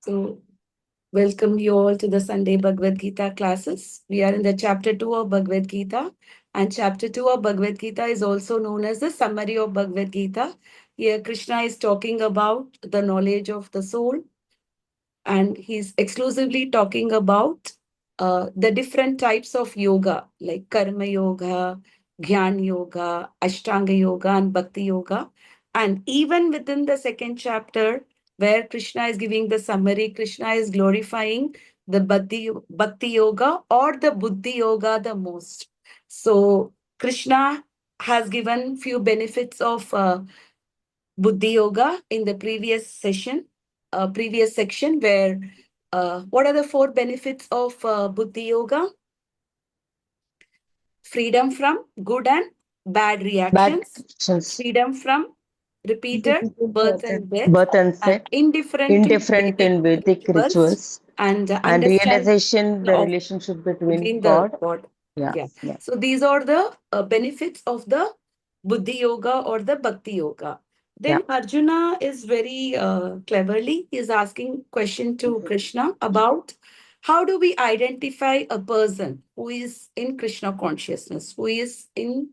So, welcome you all to the Sunday Bhagavad Gita classes. We are in the chapter 2 of Bhagavad Gita, and chapter 2 of Bhagavad Gita is also known as the summary of Bhagavad Gita. Here, Krishna is talking about the knowledge of the soul, and he's exclusively talking about the different types of yoga, like Karma Yoga, Gyan Yoga, Ashtanga Yoga, and Bhakti Yoga. And even within the second chapter, where Krishna is giving the summary, Krishna is glorifying the Bhakti Yoga or the Buddhi Yoga the most. So, Krishna has given few benefits of Buddhi Yoga in the previous section, where what are the four benefits of Buddhi Yoga? Freedom from good and bad Bad reactions, actions, freedom from repeated birth and death, birth and and set, indifferent in indifferent Vedic in Vedic rituals, rituals, and and understanding realization the of relationship between between the God. God. Yeah, Yeah. yeah, So these are the benefits of the Buddhi Yoga or the Bhakti Yoga. yeah. Then Arjuna is very cleverly is asking question to Krishna about how do we identify a person who is in Krishna consciousness, who is in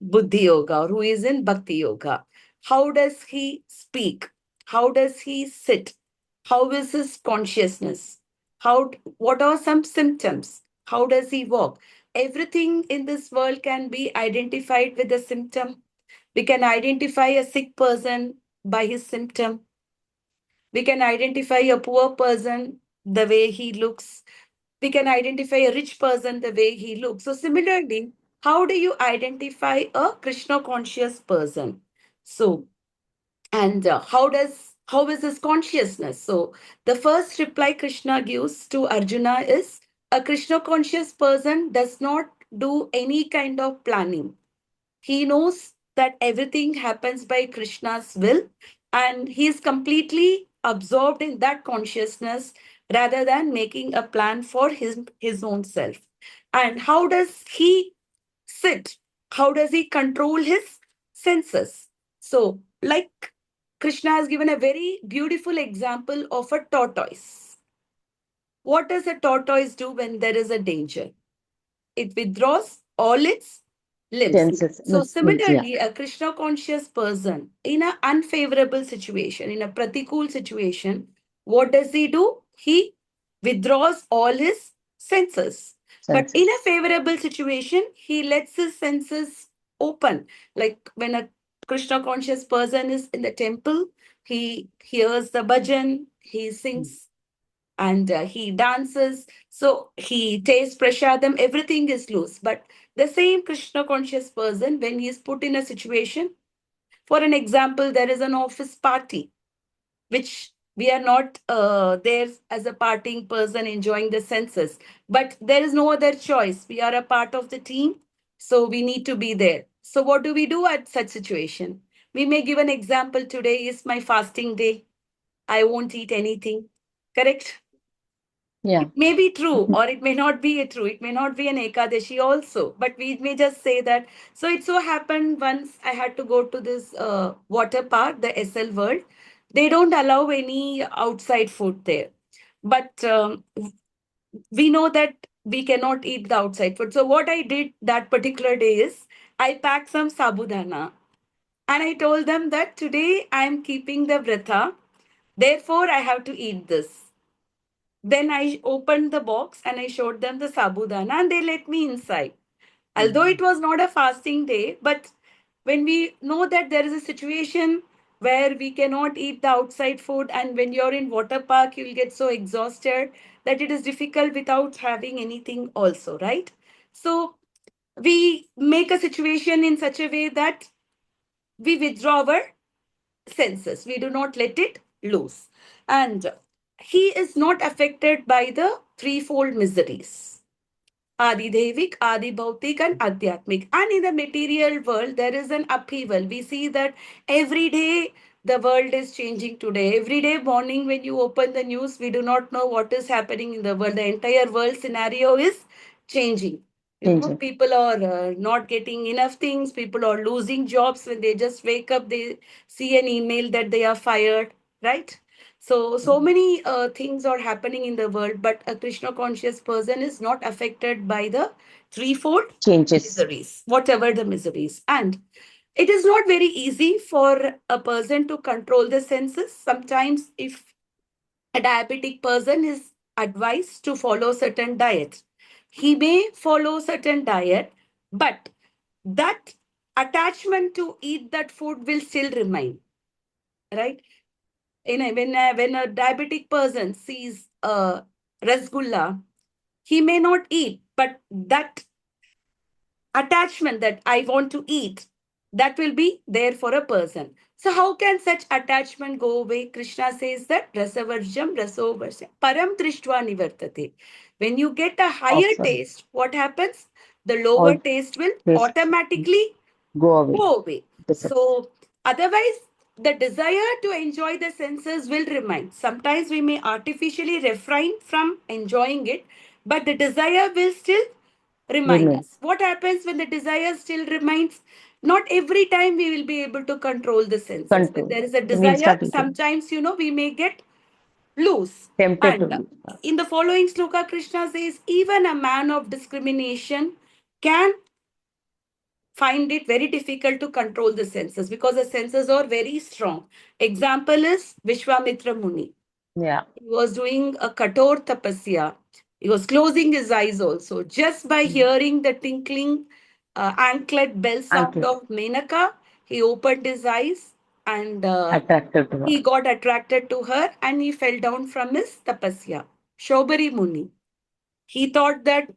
Buddhi Yoga or who is in Bhakti Yoga. How does he speak? How does he sit? How is his consciousness? What are some symptoms? How does he walk? Everything in this world can be identified with a symptom. We can identify a sick person by his symptom. We can identify a poor person the way he looks. We can identify a rich person the way he looks. So, similarly, how do you identify a Krishna conscious person? So, and how is his consciousness? So, the first reply Krishna gives to Arjuna is a Krishna conscious person does not do any kind of planning. He knows that everything happens by Krishna's will, and he is completely absorbed in that consciousness rather than making a plan for his own self. And how does he sit? How does he control his senses? So, like Krishna has given a very beautiful example of a tortoise. What does a tortoise do when there is a danger? It withdraws all its limbs. Senses, So, yeah. similarly, a Krishna conscious person in an unfavorable situation, in a pratikul situation, what does he do? He withdraws all his senses. But in a Senses. favorable situation, he lets his senses open. Like when a Krishna conscious person is in the temple, he hears the bhajan, he sings and he dances. So he tastes prashadam, everything is loose. But the same Krishna conscious person, when he is put in a situation, for an example, there is an office party, which we are not there as a partying person enjoying the senses. But there is no other choice. We are a part of the team, so we need to be there. So what do we do at such situation? We may give an example. Today is my fasting day. I won't eat anything. Correct? Yeah. It may be true or it may not be a true. It may not be an Ekadashi also. But we may just say that. So it so happened once I had to go to this water park, the SL World. They don't allow any outside food there. But we know that we cannot eat the outside food. So what I did that particular day is I packed some sabudana and I told them that today I am keeping the vratha. Therefore, I have to eat this. Then I opened the box and I showed them the sabudana and they let me inside. Although it was not a fasting day, but when we know that there is a situation where we cannot eat the outside food, and when you're in water park, you'll get so exhausted that it is difficult without having anything also, right? So we make a situation in such a way that we withdraw our senses. We do not let it loose. And he is not affected by the threefold miseries. Adi Devik, Adi Bhautik, and Adhyatmik. And in the material world, there is an upheaval. We see that every day the world is changing today. Every day morning, when you open the news, we do not know what is happening in the world. The entire world scenario is changing. You know, Changing. people are not getting enough things. People are losing jobs when they just wake up. They see an email that they are fired, right? So many things are happening in the world, but a Krishna conscious person is not affected by the threefold Changes. miseries, whatever the miseries. And it is not very easy for a person to control the senses. Sometimes, if a diabetic person is advised to follow certain diets, he may follow certain diet, but that attachment to eat that food will still remain, right? When a diabetic person sees a rasgulla, he may not eat, but that attachment that I want to eat, that will be there for a person. So how can such attachment go away? Krishna says that rasavarjam rasovarjam param drishtva nivartate. When you get a higher Awesome. taste, what happens? The lower All taste will this automatically go away. go away. Disappear. So, otherwise, the desire to enjoy the senses will remain. Sometimes we may artificially refrain from enjoying it, but the desire will still remind Remain. us. What happens when the desire still remains? Not every time we will be able to control the senses. When Control. there is a Then we'll desire, start eating. sometimes, we may get loose. Tempted to And eat. in the following sloka, Krishna says, even a man of discrimination can find it very difficult to control the senses because the senses are very strong. Example is Vishwamitra Muni. Yeah. He was doing a Kator Tapasya. He was closing his eyes also. Just by Mm. hearing the tinkling anklet bell sound Anklet. of Menaka, he opened his eyes and Attracted to her. he got attracted to her and he fell down from his tapasya. Shobari Muni. He thought that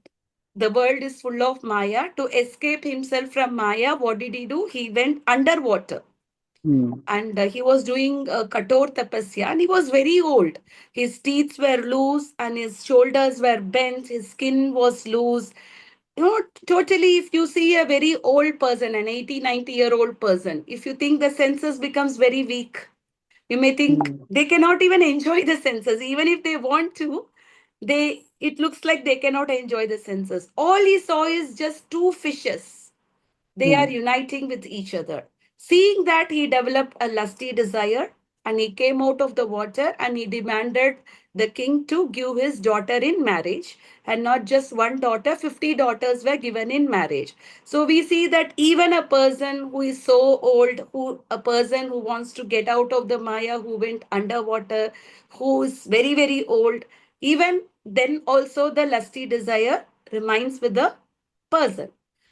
the world is full of Maya. To escape himself from Maya, what did he do? He went underwater Mm. and he was doing Kator Tapasya and he was very old. His teeth were loose and his shoulders were bent, his skin was loose. Totally, if you see a very old person, an 80, 90-year old person, if you think the senses becomes very weak, you may think Mm. they cannot even enjoy the senses. Even if they want to, it looks like they cannot enjoy the senses. All he saw is just two fishes, they are Mm. uniting with each other. Seeing that, he developed a lusty desire and he came out of the water and he demanded the king to give his daughter in marriage. And not just one daughter, 50 daughters were given in marriage. So we see that even a person who is so old, a person who wants to get out of the Maya, who went underwater, who is very, very old, even then also the lusty desire remains with the person.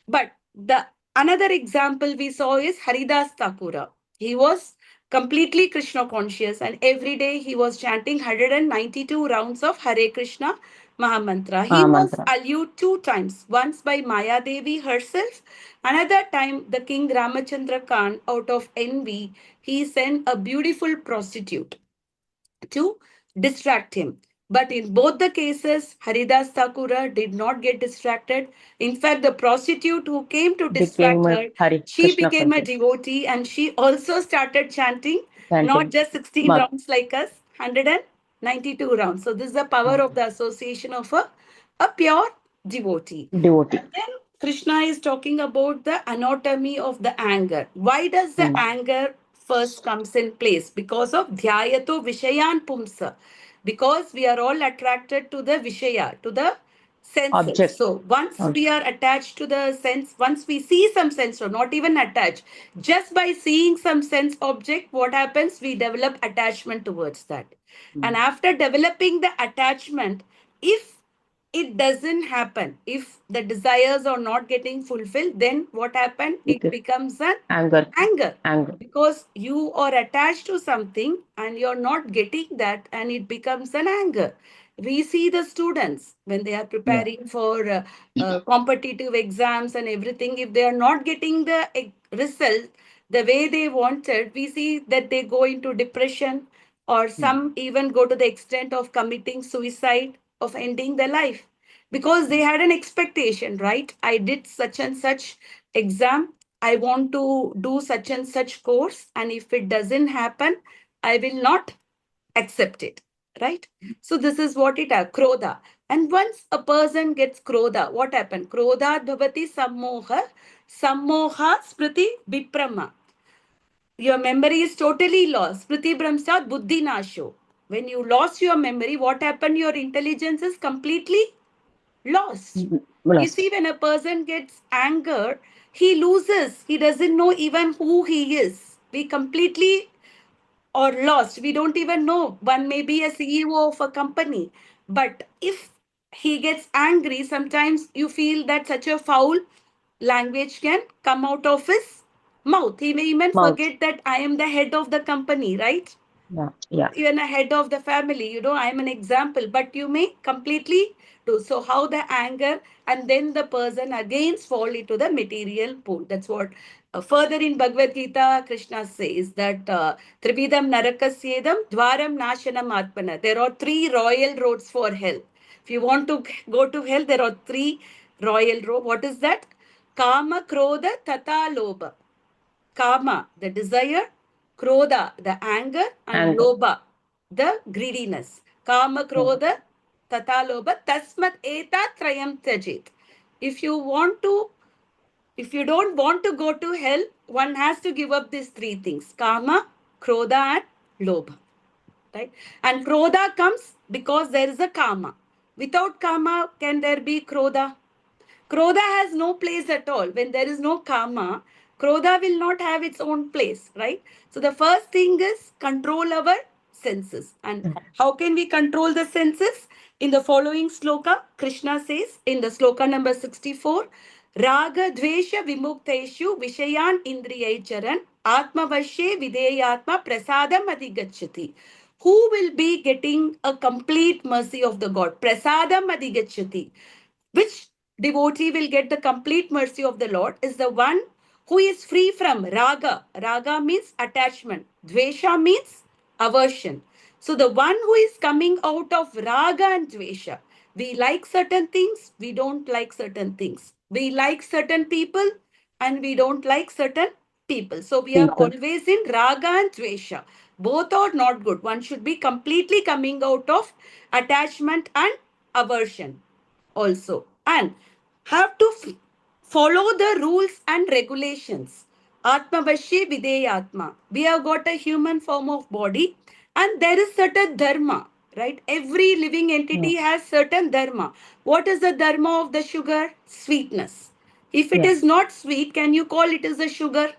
But the another example we saw is Haridas Thakura. He was completely Krishna conscious and every day he was chanting 192 rounds of Hare Krishna Mahamantra. He was Mahamantra. allured two times, once by Maya Devi herself, another time the king Ramachandra Khan, out of envy, he sent a beautiful prostitute to distract him. But in both the cases, Haridas Thakura did not get distracted. In fact, the prostitute who came to Became distract a her, Hari she Krishna became a conscious. devotee and she also started chanting not Chanting. just 16 Mat. rounds like us, 192 rounds. So, this is the power Uh, of the association of a pure devotee. devotee. And then Krishna is talking about the anatomy of the anger. Why does the Mm. anger first comes in place? Because of dhyayato vishayan pumsa. Because we are all attracted to the vishaya, to the senses. Object. So once we Also. are attached to the sense, once we see some sense, or not even attached, just by seeing some sense object, what happens? We develop attachment towards that. And Mm. after developing the attachment, if it doesn't happen, if the desires are not getting fulfilled, then what happened? It Because becomes an anger. anger Anger. because you are attached to something and you're not getting that and it becomes an anger. We see the students when they are Yeah. preparing for competitive exams and everything, if they are not getting the result the way they wanted, we see that they go into depression or Mm. some even go to the extent of committing suicide, of ending their life because they had an expectation, right? I did such and such exam, I want to do such and such course, and if it doesn't happen, I will not accept it, right? So this is what it is, krodha. And once a person gets krodha, what happened? Krodha bhavati sammoha, sammoha spriti viprama. your memory is totally lost. Priti Brahmsat Buddhi Nasho. When you lost your memory, what happened? Your intelligence is completely lost. You Lost. see, when a person gets anger, he loses. He doesn't know even who he is. We completely or lost. We don't even know. One may be a CEO of a company. But if he gets angry, sometimes you feel that such a foul language can come out of his mouth. He may even Mouth. forget that I am the head of the company, right? Yeah. Yeah. Even a head of the family, I'm an example, but you may completely do so. How the anger, and then the person again fall into the material pool. That's what further in Bhagavad Gita Krishna says that Tribidam Narakasyedam Dwaram Nashanam Atmana. There are three royal roads for hell. If you want to go to hell, there are three royal roads. What is that? Kama, Krodha, Tata, Lobha. Kama, the desire; Krodha, the anger; and Anger. Lobha, the greediness. Kama, Yeah. Krodha, Tata, Lobha, Tasmat Eta Trayam Tajit. If you want to, if you don't want to go to hell, one has to give up these three things: Kama, Krodha, and Lobha. Right? And Krodha comes because there is a Kama. Without Kama, can there be Krodha? Krodha has no place at all. When there is no karma, Krodha will not have its own place, right? So the first thing is control our senses. And how can we control the senses? In the following sloka, Krishna says in the sloka number 64, Raga Dvesha Vimukteshu Vishayan Indriyacharan Atmavashe Videyatma Prasadam Adhigachati. Who will be getting a complete mercy of the God? Prasadam Adhigachati. Which devotee will get the complete mercy of the Lord is the one who is free from raga. Raga means attachment. Dvesha means aversion. So the one who is coming out of raga and dvesha. We like certain things, we don't like certain things. We like certain people and we don't like certain people. So we are People. always in raga and dvesha. Both are not good. One should be completely coming out of attachment and aversion also, and have to follow the rules and regulations. Atma Vashye Videyatma. We have got a human form of body and there is certain dharma, right? Every living Yeah. entity has certain dharma. What is the dharma of the sugar? Sweetness. If it is Yes. not sweet, can you call it as a sugar?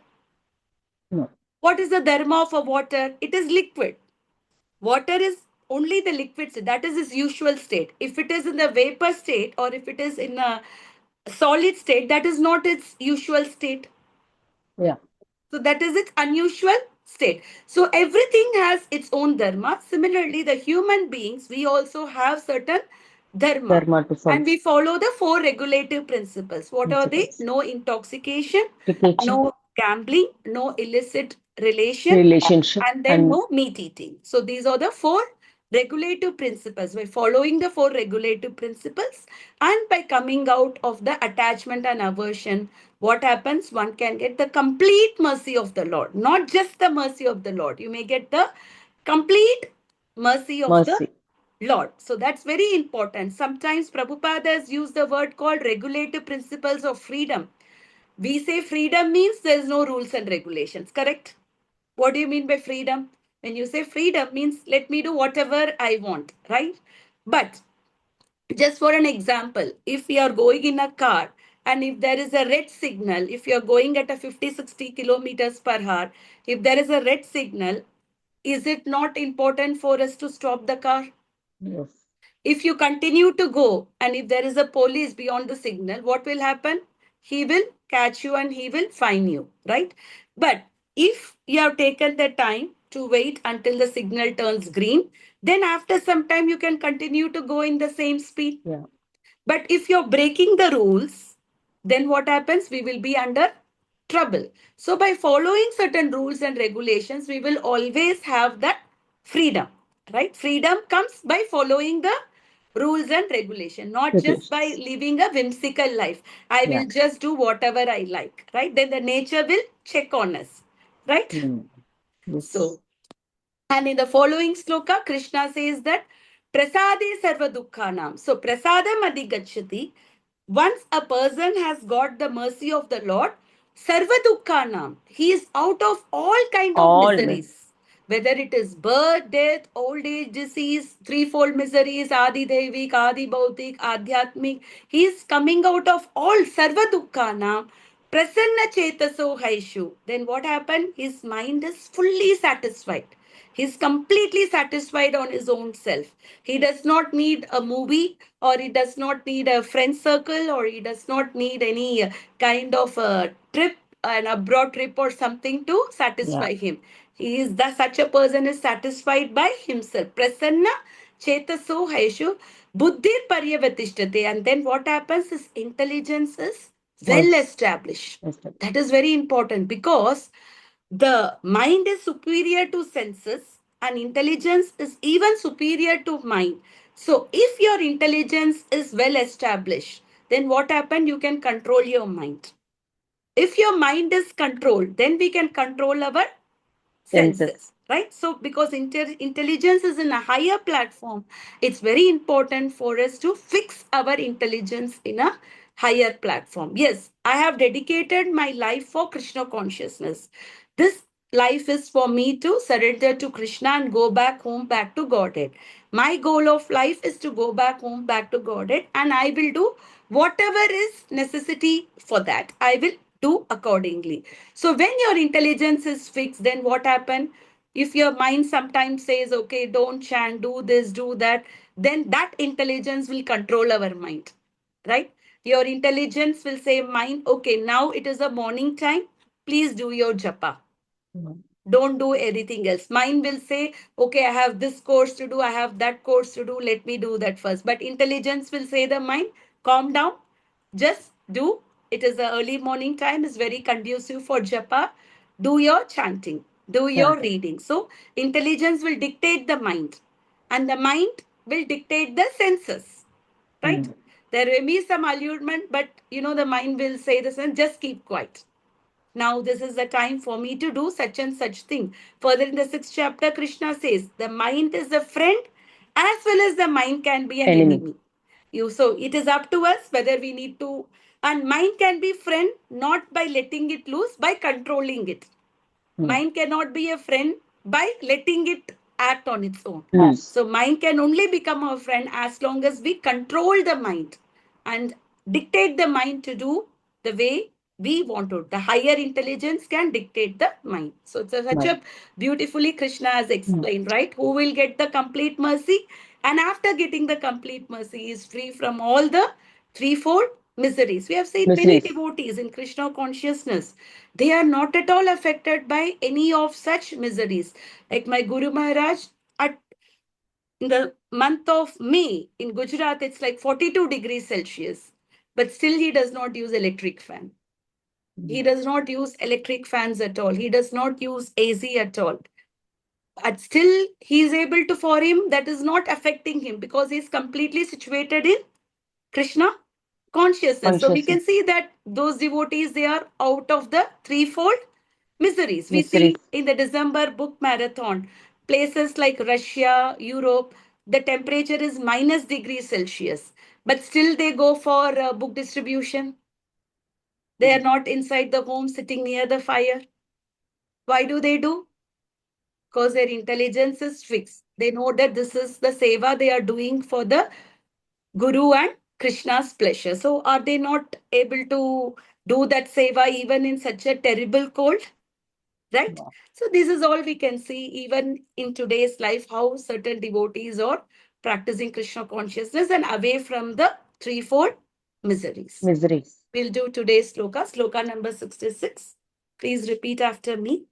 No. What is the dharma of a water? It is liquid. Water is only the liquid state. That is its usual state. If it is in the vapor state or if it is in a solid state, that is not its usual state. Yeah. So that is its unusual state. So everything has its own dharma. Similarly, the human beings, we also have certain dharma. Dharma to And follow. we follow the four regulative principles. What are they? Principles. No intoxication, Education. no gambling, no illicit relation, Relationship. and then And no meat eating. So these are the four regulative principles. By following the four regulative principles and by coming out of the attachment and aversion, what happens? One can get the complete mercy of the Lord, not just the mercy of the Lord. You may get the complete mercy of the mercy. Lord. So that's very important. Sometimes Prabhupada has used the word called regulative principles of freedom. We say freedom means there's no rules and regulations, correct? What do you mean by freedom? When you say freedom means let me do whatever I want, right? But just for an example, if we are going in a car and if there is a red signal, if you are going at a 50, 60 kilometers per hour, if there is a red signal, is it not important for us to stop the car? Yes. If you continue to go and if there is a police beyond the signal, what will happen? He will catch you and he will fine you, right? But if you have taken the time to wait until the signal turns green, then after some time you can continue to go in the same speed. Yeah. But if you're breaking the rules, then what happens? We will be under trouble. So by following certain rules and regulations, we will always have that freedom, right? Freedom comes by following the rules and regulation, not just by Regulations. living a whimsical life. I Yeah. will just do whatever I like, right? Then the nature will check on us, right? Mm. Yes. So and in the following sloka, Krishna says that prasade sarva dukkhanam. So prasadam adhigachati. Once a person has got the mercy of the Lord, Sarva Dukkhanam. He is out of all kind of All miseries. Whether it is birth, death, old age, disease, threefold miseries, Adi Devik, Adi Bhautik, Adhyatmik. He is coming out of all Sarva Dukkhanam. Prasanna Chetaso Haishu. Then what happened? His mind is fully satisfied. He's completely satisfied on his own self. He does not need a movie, or he does not need a friend circle, or he does not need any kind of a trip, an abroad trip or something to Yeah. satisfy him. He is the such a person is satisfied by himself. Prasanna Chetaso Haishu Buddhir Paryavatishtate. And then what happens? His intelligence is well Was established. established. That is very important because the mind is superior to senses and intelligence is even superior to mind. So if your intelligence is well established, then what happened? You can control your mind. If your mind is controlled, then we can control our Senses. senses, right? So because intelligence is in a higher platform, it's very important for us to fix our intelligence in a higher platform. Yes, I have dedicated my life for Krishna consciousness. This life is for me to surrender to Krishna and go back home, back to Godhead. My goal of life is to go back home, back to Godhead, and I will do whatever is necessity for that. I will do accordingly. So when your intelligence is fixed, then what happen? If your mind sometimes says, okay, don't chant, do this, do that, then that intelligence will control our mind, right? Your intelligence will say, mind, okay, now it is a morning time. Please do your japa. Mm. Don't do anything else. Mind will say, okay, I have this course to do, I have that course to do, let me do that first. But intelligence will say, the mind, calm down, just do. It is the early morning time, is very conducive for japa. Do your chanting, do your Chanting. reading. So intelligence will dictate the mind, and the mind will dictate the senses, right? Mm. There may be some allurement, but the mind will say this and just keep quiet. Now this is the time for me to do such and such thing. Further in the sixth chapter, Krishna says the mind is a friend as well as the mind can be an Enemy. enemy. So it is up to us whether we need to, and mind can be friend not by letting it loose, by controlling it. Mm. Mind cannot be a friend by letting it act on its own. Loose. So mind can only become our friend as long as we control the mind and dictate the mind to do the way we want to. The higher intelligence can dictate the mind. So it's such Mind. a beautifully Krishna has Mm. explained, right? Who will get the complete mercy, and after getting the complete mercy is free from all the threefold miseries. We have seen many Miseries. devotees in Krishna consciousness. They are not at all affected by any of such miseries. Like my Guru Maharaj, at in the month of May in Gujarat, it's like 42 degrees Celsius. But still, he does not use electric fan. He Mm. does not use electric fans at all. He does not use AC at all. But still, he is able to, for him, that is not affecting him because he is completely situated in Krishna consciousness. So we can Consciousness. see that those devotees, they are out of the threefold miseries. We Miseries. see in the December book marathon, places like Russia, Europe, the temperature is minus degree Celsius, but still they go for book distribution. They are not inside the home sitting near the fire. Why do they do? Because their intelligence is fixed. They know that this is the seva they are doing for the Guru and Krishna's pleasure. So are they not able to do that seva even in such a terrible cold? Right? Yeah. So this is all we can see even in today's life, how certain devotees are practicing Krishna consciousness and away from the threefold miseries. Miseries. We'll do today's sloka number 66. Please repeat after me.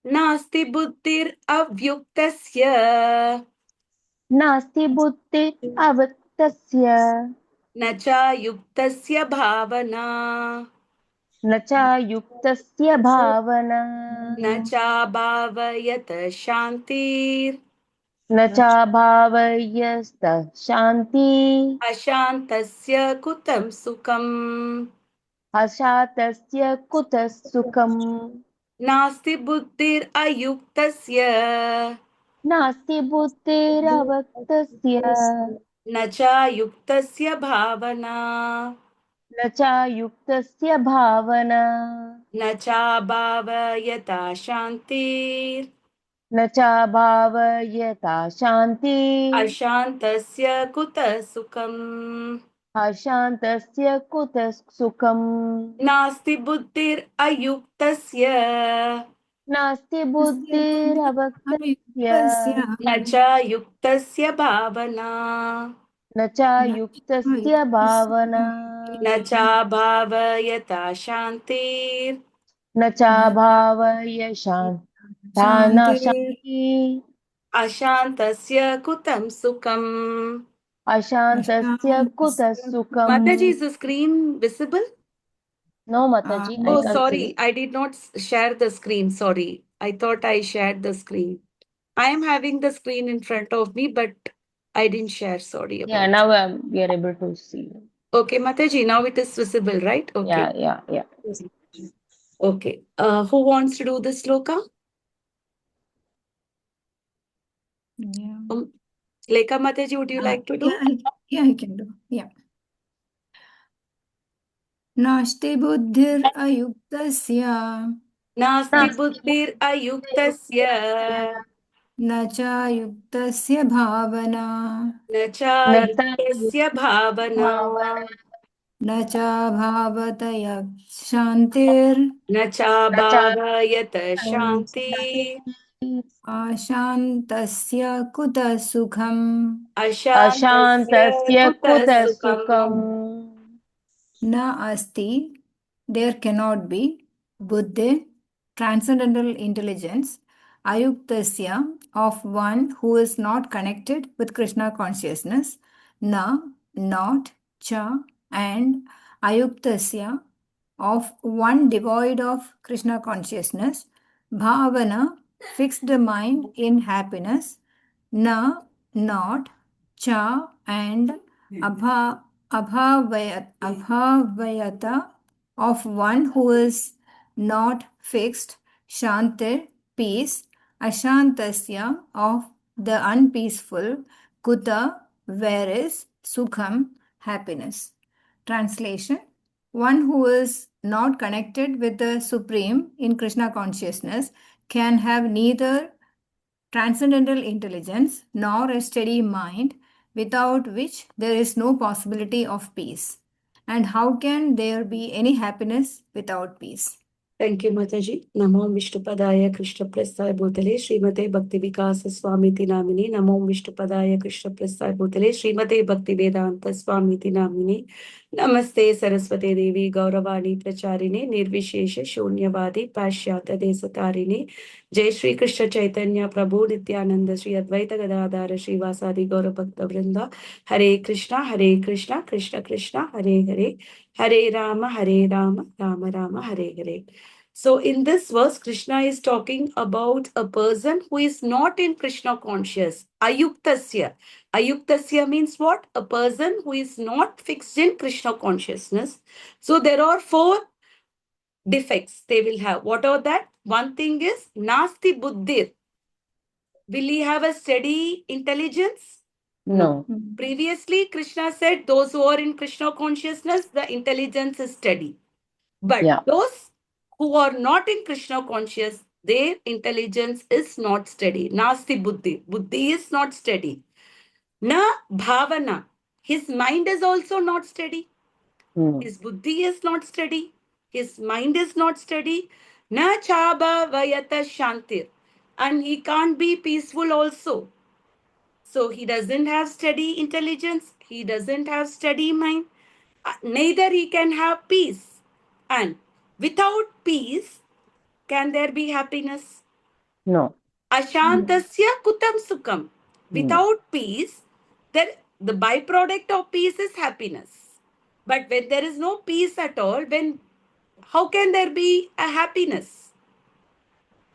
Nasti buddhir avyuktasya नास्ति बुद्धि अवक्तस्य न च yuktasya bhavana न चायुक्तस्य भावना न चाभावयत शान्तिर् न चाभावयस्तः शान्ति अशान्तस्य कुतं सुखम् अशातस्य कुतः सुखम् नास्ति बुद्धिरयुक्तस्य नास्ति बुद्धिरवक्तस्य न च युक्तस्य भावना न चायुक्तस्य भावना न चाभावयता शान्तिर् न चाभावयता शान्ति अशान्तस्य कुतः सुखम् अशान्तस्य कुतः सुखम् नास्ति बुद्धिरयुक्तस्य नास्ति तस्य बुद्धिरवक्तस्य अयुक्तस्य न च युक्तस्य भावना न चायुक्तस्य भावना न चाभावयता शान्तिर् न चाभावय शान्ताना शान्तिर् शान्ति अशान्तस्य कुतं सुखम् अशान्तस्य कुतः अशान्तस्य सुखम् Mataji, is the screen visible? No, Mataji, I Oh, can't see. sorry, I did not share the screen. Sorry, I thought I shared the screen. I am having the screen in front of me, but I didn't share. Sorry Yeah, about now we are able to see. Okay, Mataji, now it is visible, right? Okay. Yeah. Okay. Who wants to do this sloka? Yeah. Lekha Mataji, would you like to do? I can do. Yeah. नास्ति बुद्धिरयुक्तस्य नास्ति बुद्धिरयुक्तस्य न च युक्तस्य भावना न चायुक्तस्य भावना न च भावतया शान्तिर् न चाभावयत शान्ति अशान्तस्य कुतः सुखम् अशान्तस्य अशान्तस्य कुतः कुतः सुखम् सुखम् न अस्ति, there cannot be, buddhi, transcendental intelligence, ayuktasya, of one who is not connected with Krishna consciousness, na, not, cha, and ayuktasya, of one devoid of Krishna consciousness, bhavana, fixed mind in happiness, na, not, cha, and abhavayata, of one who is not fixed, shantir, peace, ashantasya, of the unpeaceful, kuta, where is, sukham, happiness. Translation: one who is not connected with the Supreme in Krishna consciousness can have neither transcendental intelligence nor a steady mind, without which there is no possibility of peace. And how can there be any happiness without peace? Thank you, Mataji. Namo Vishnupadaya Krishna Prasthaya Bhutale Srimate Bhakti Vikas Swamiti Namini. Namo Vishnupadaya Krishna Prasthaya Bhutale Srimate Bhakti Vedanta Swamiti Namini. Namaste Saraswate Devi Gauravani Pracharine Nirvishesha Shunyavadi Pashyata Desatarine. Jai Shri Krishna Chaitanya Prabhu Nityananda Shri Advaita Gadadhara Shri Vasadi Gaura Bhakta Vrinda. Hare Krishna, Krishna Krishna, Hare Hare. Hare Rama, Rama Rama, Hare Hare. So in this verse, Krishna is talking about a person who is not in Krishna conscious. Ayuktasya. Ayuktasya means what? A person who is not fixed in Krishna consciousness. So there are 4 defects they will have. What are that? One thing is Nasti Buddhir. Will he have a steady intelligence? No. Previously, Krishna said those who are in Krishna consciousness, the intelligence is steady. But Yeah. those who are not in Krishna conscious, their intelligence is not steady. Nasti buddhi. Buddhi is not steady. Na bhavana. His mind is also not steady. His buddhi is not steady. His mind is not steady. Na chaba vayata shantir. And he can't be peaceful also. So he doesn't have steady intelligence. He doesn't have steady mind. Neither he can have peace. And without peace, can there be happiness? No. Ashantasya kutam sukham. Without peace, the byproduct of peace is happiness. But when there is no peace at all, how can there be a happiness?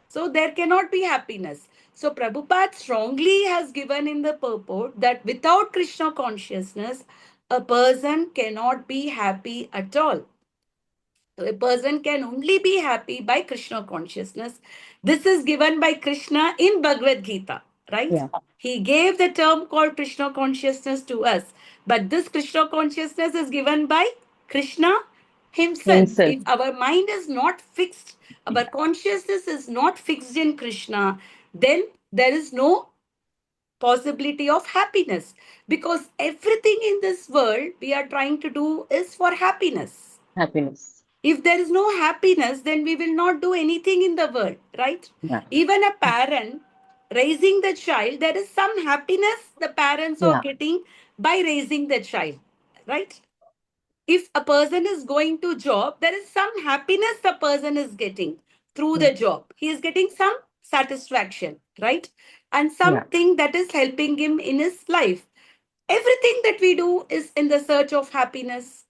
So there cannot be happiness. So Prabhupada strongly has given in the purport that without Krishna consciousness, a person cannot be happy at all. So a person can only be happy by Krishna consciousness. This is given by Krishna in Bhagavad Gita, right? Yeah. He gave the term called Krishna consciousness to us. But this Krishna consciousness is given by Krishna himself. Himself. If our mind is not fixed, our consciousness is not fixed in Krishna, then there is no possibility of happiness, because everything in this world we are trying to do is for happiness. Happiness. If there is no happiness, then we will not do anything in the world, right? Yeah. Even a parent raising the child, there is some happiness the parents are Yeah. getting by raising the child, right? If a person is going to job, there is some happiness the person is getting through the job. He is getting some satisfaction, right? And Yeah. something that is helping him in his life. Everything that we do is in the search of happiness.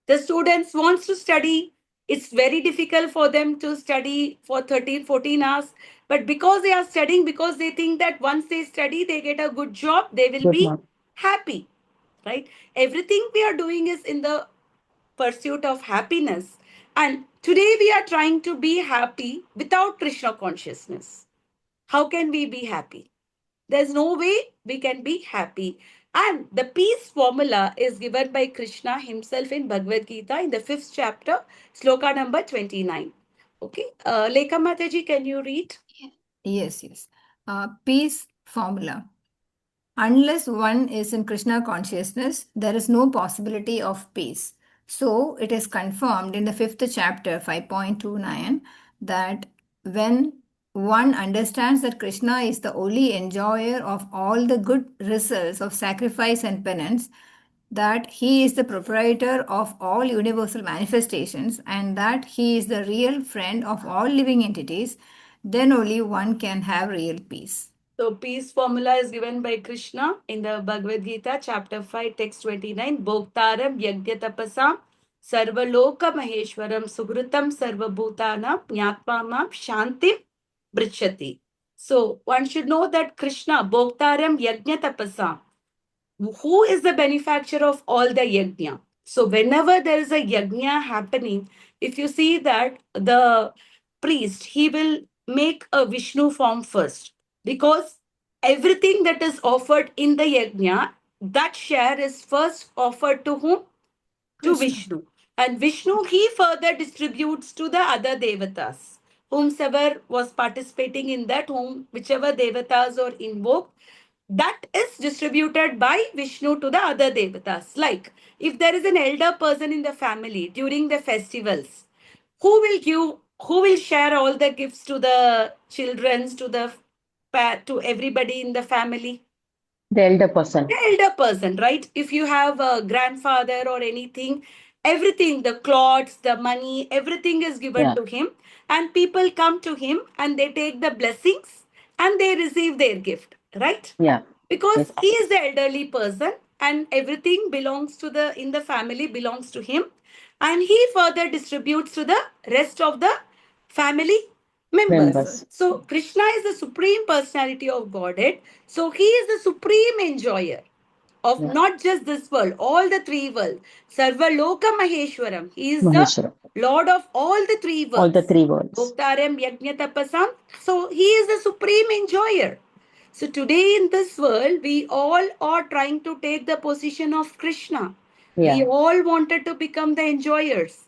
The students wants to study. It's very difficult for them to study for 13, 14 hours. But because they are studying, because they think that once they study, they get a good job, they will Good be one. happy, right? Everything we are doing is in the pursuit of happiness. And today we are trying to be happy without Krishna consciousness. How can we be happy? There's no way we can be happy. And the peace formula is given by Krishna himself in Bhagavad Gita in the 5th chapter, sloka number 29. Okay. Lekha Mataji, can you read? Yes, yes. Peace formula. Unless one is in Krishna consciousness, there is no possibility of peace. So it is confirmed in the 5th chapter, 5.29, that when one understands that Krishna is the only enjoyer of all the good results of sacrifice and penance, that he is the proprietor of all universal manifestations, and that he is the real friend of all living entities, then only one can have real peace. So, peace formula is given by Krishna in the Bhagavad Gita, chapter 5, text 29. Bhoktaram yagya tapasam sarvaloka maheshwaram sugrutam sarvabhutanam jnatva mam shantim brichati. So, one should know that Krishna, Bhoktaram yagya tapasam, who is the benefactor of all the yajna. So whenever there is a yajna happening, if you see that the priest, he will make a Vishnu form first, because everything that is offered in the yajna, that share is first offered to whom? To Krishna. Vishnu. And Vishnu, he further distributes to the other devatas. Whomsoever was participating in that, whichever devatas are invoked, that is distributed by Vishnu to the other devatas. Like if there is an elder person in the family during the festivals, who will share all the gifts to the children, to everybody in the family? The elder person. The elder person, right? If you have a grandfather or anything, everything, the clothes, the money, everything is given Yeah. to him, and people come to him and they take the blessings and they receive their gift, right? Yeah. Because Yes. he is the elderly person and everything belongs to the in the family belongs to him, and he further distributes to the rest of the family members. Members. So Krishna is the supreme personality of Godhead. So he is the supreme enjoyer of Yeah. not just this world, all the three worlds. Sarva Loka Maheshwaram. He is Maheshwara. the Lord of all the three worlds. All the three worlds. Bhoktaram Yajna Tapasam. So he is the supreme enjoyer. So today in this world, we all are trying to take the position of Krishna. We Yeah. all wanted to become the enjoyers.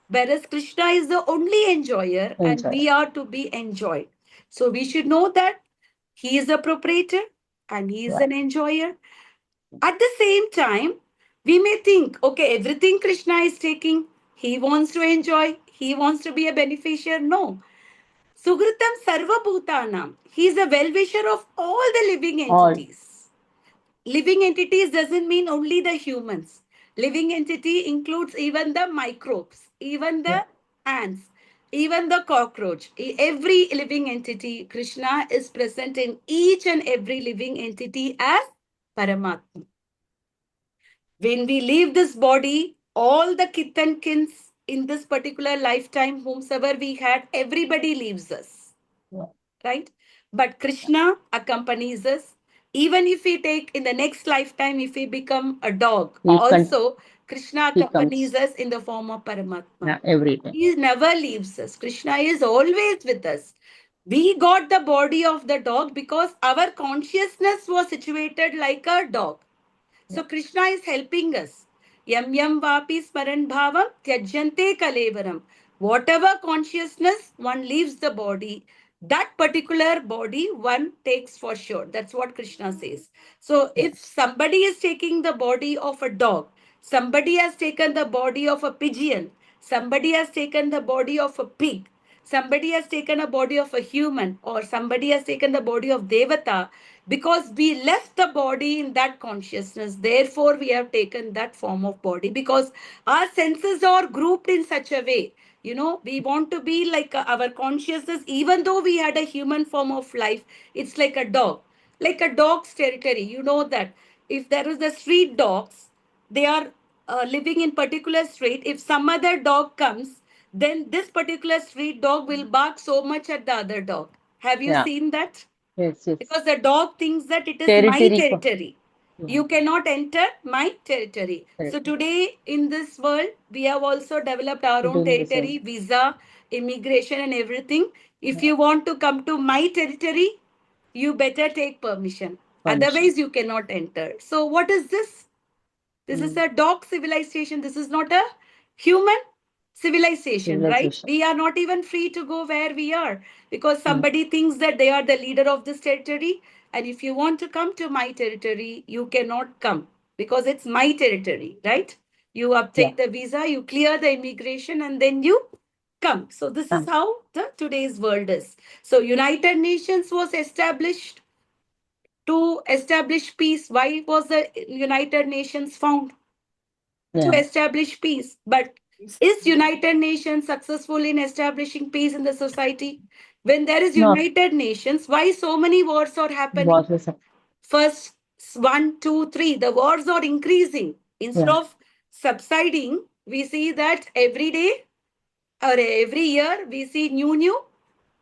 Whereas Krishna is the only enjoyer and Enjoy. we are to be enjoyed. So we should know that he is a proprietor and he is Right. an enjoyer. At the same time, we may think, okay, everything Krishna is taking, he wants to enjoy, he wants to be a beneficiary. No. Sugritam Sarva Bhutanam. He is a well-wisher of all the living All. entities. Living entities doesn't mean only the humans. Living entity includes even the microbes, even the Yeah. ants, even the cockroach. Every living entity, Krishna is present in each and every living entity as Paramatma. When we leave this body, all the kith and kins in this particular lifetime, whomsoever we had, everybody leaves us, Yeah. right? But Krishna accompanies us. Even if we take in the next lifetime, if we become a dog, He also Krishna he accompanies comes. us in the form of Paramatma. Yeah. Every time. He never leaves us. Krishna is always with us. We got the body of the dog because our consciousness was situated like a dog. So Krishna is helping us. Yam yam vapi smaran bhavam tyajyante kalevaram. Whatever consciousness one leaves the body, that particular body one takes for sure. That's what Krishna says. So if somebody is taking the body of a dog, somebody has taken the body of a pigeon, somebody has taken the body of a pig, somebody has taken a body of a human, or somebody has taken the body of Devata, because we left the body in that consciousness, therefore we have taken that form of body, because our senses are grouped in such a way. We want to be like our consciousness, even though we had a human form of life, it's like a dog's territory. You know that if there is the street dogs, they are living in particular street. If some other dog comes, then this particular street dog will bark so much at the other dog. Have you Yeah. seen that? Yes, yes. Because the dog thinks that it is my Territory. territory. You cannot enter my territory. So today in this world, we have also developed our own Doing the same. territory, visa, immigration, and everything. If you want to come to my territory, you better take permission. Permission. Otherwise, you cannot enter. So what is this? This is a dog civilization. This is not a human civilization, right? Civilization. We are not even free to go where we are because somebody thinks that they are the leader of this territory. And if you want to come to my territory, you cannot come because it's my territory, right? You uptake the visa, you clear the immigration, and then you come. So this is how the today's world is. So United Nations was established to establish peace. Why was the United Nations found? To Yeah. establish peace. But is United Nations successful in establishing peace in the society? When there is No. United Nations, why so many wars are happening? Was this First, 1, 2, 3, the wars are increasing. Instead of subsiding, we see that every day or every year we see new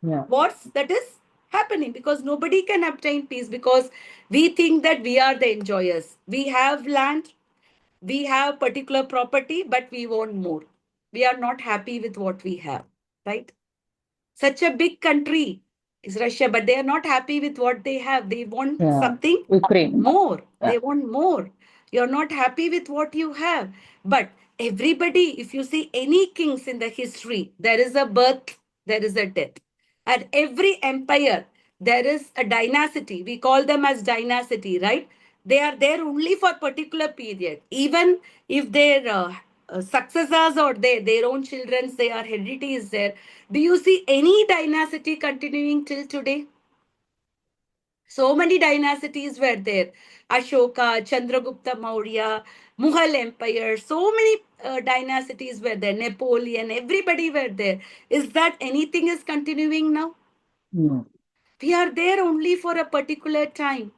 wars that is happening because nobody can obtain peace because we think that we are the enjoyers. We have land, we have particular property, but we want more. We are not happy with what we have, right? Such a big country is Russia, but they are not happy with what they have. They want something Ukraine. more. They want more. You're not happy with what you have. But everybody, if you see any kings in the history, there is a birth, there is a death. And every empire, there is a dynasty. We call them as dynasty, right? They are there only for particular period. Even if their successors or their own children's, their heredity is there. Do you see any dynasty continuing till today? So many dynasties were there. Ashoka, Chandragupta Maurya, Mughal Empire, so many dynasties were there. Napoleon, everybody were there. Is that anything is continuing now? No. We are there only for a particular time.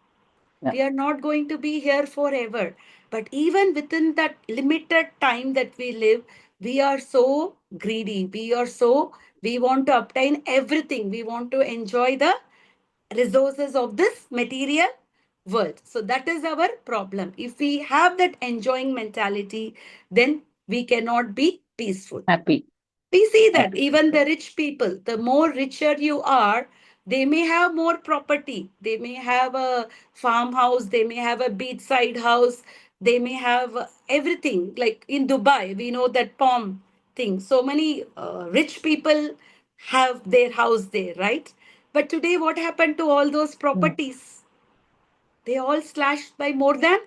We are not going to be here forever. But even within that limited time that we live, we are so greedy. We want to obtain everything. We want to enjoy the resources of this material world. So that is our problem. If we have that enjoying mentality, then we cannot be peaceful. Happy. We see that even the rich people, the more richer you are, they may have more property. They may have a farmhouse, they may have a beachside house, they may have everything. Like in Dubai, we know that palm thing. So many rich people have their house there, right? But today, what happened to all those properties? They all slashed by more than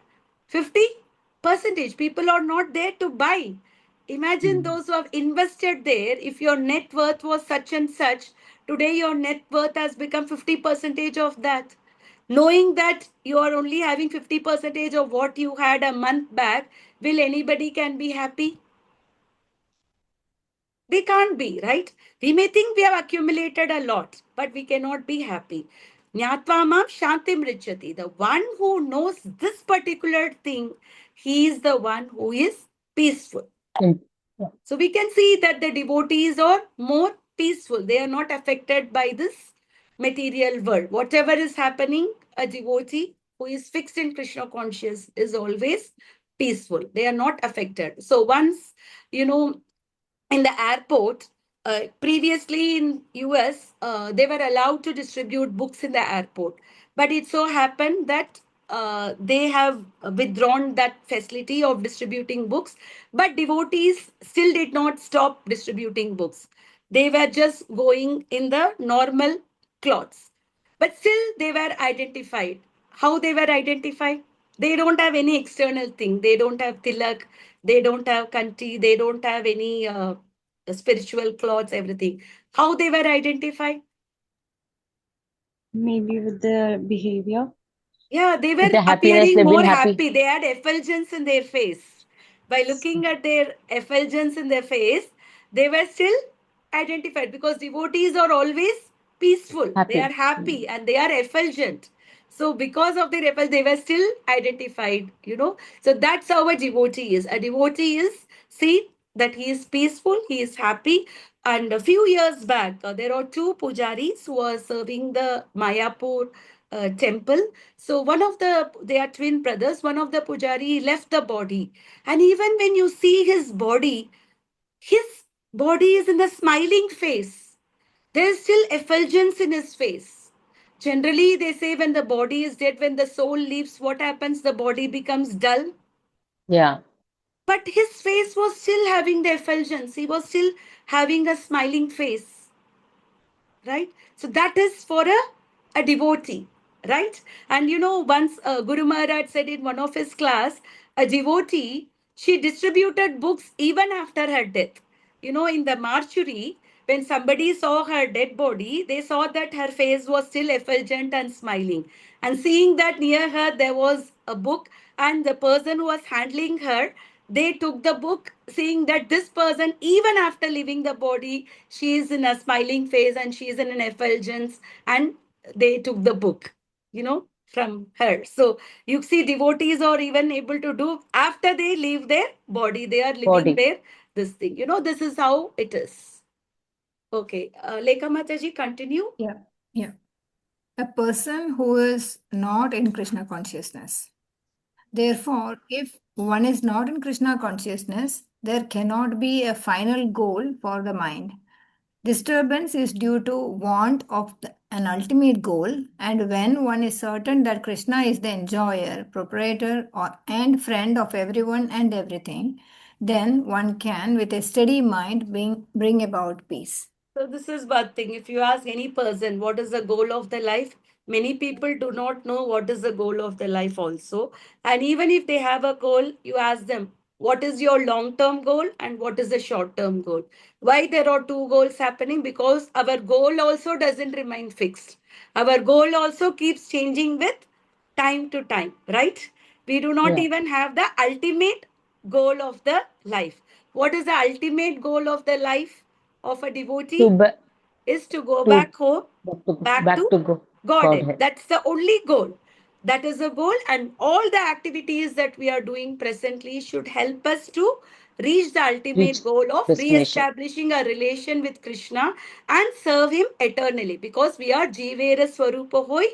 50%. People are not there to buy. Imagine those who have invested there. If your net worth was such and such, today your net worth has become 50% of that. Knowing that you are only having 50% of what you had a month back, will anybody can be happy? They can't be, right? We may think we have accumulated a lot, but we cannot be happy. Jnatva shantim richati. The one who knows this particular thing, he is the one who is peaceful. So we can see that the devotees are more peaceful. They are not affected by this material world. Whatever is happening, a devotee who is fixed in Krishna conscious is always peaceful. They are not affected. So once, in the airport, previously in US, they were allowed to distribute books in the airport. But it so happened that they have withdrawn that facility of distributing books, but devotees still did not stop distributing books. They were just going in the normal clothes, but still they were identified. How they were identified? They don't have any external thing. They don't have tilak, they don't have kanti, they don't have any spiritual clothes, everything. How they were identified? Maybe with their behavior. Yeah, they were With the happiness, appearing they've more been happy. happy. They had effulgence in their face. By looking at their effulgence in their face, they were still identified, because devotees are always peaceful. They are Happy. happy and they are effulgent. So because of their effulgence, they were still identified, you know. So that's how a devotee is. A devotee is seen that he is peaceful, he is happy. And a few years back, there are two pujaris who are serving the Mayapur temple. So they are twin brothers. One of the pujari left the body. And even when you see his body is in the smiling face. There is still effulgence in his face. Generally, they say when the body is dead, when the soul leaves, what happens? The body becomes dull. Yeah. But his face was still having the effulgence. He was still having a smiling face. Right? So that is for a devotee, right? And you know, once Guru Maharaj said in one of his class, a devotee, she distributed books even after her death. You know, in the mortuary, when somebody saw her dead body, they saw that her face was still effulgent and smiling. And seeing that near her there was a book, and the person who was handling her, they took the book, seeing that this person, even after leaving the body, she is in a smiling face and she is in an effulgence, and they took the book, you know, from her. So you see, devotees are even able to do after they leave their body, they are living Body. their this thing. You know, this is how it is. Okay, Lekha Mataji, continue. Yeah, yeah. A person who is not in Krishna consciousness. Therefore, if one is not in Krishna consciousness, there cannot be a final goal for the mind. Disturbance is due to want of an ultimate goal, and when one is certain that Krishna is the enjoyer, proprietor, and friend of everyone and everything, then one can, with a steady mind, bring about peace. So this is one thing. If you ask any person what is the goal of the life, many people do not know what is the goal of the life also. And even if they have a goal, you ask them, what is your long-term goal and what is the short-term goal? Why there are two goals happening? Because our goal also doesn't remain fixed. Our goal also keeps changing with time to time, right? We do not Yeah. even have the ultimate goal of the life. What is the ultimate goal of the life of a devotee? To ba- Is to go to back home, back back to to go Godhead. Godhead. That's the only goal. That is the goal, and all the activities that we are doing presently should help us to reach the ultimate Reach goal of destination. re-establishing a relation with Krishna and serve him eternally, because we are Jivera Swarupa Hoy,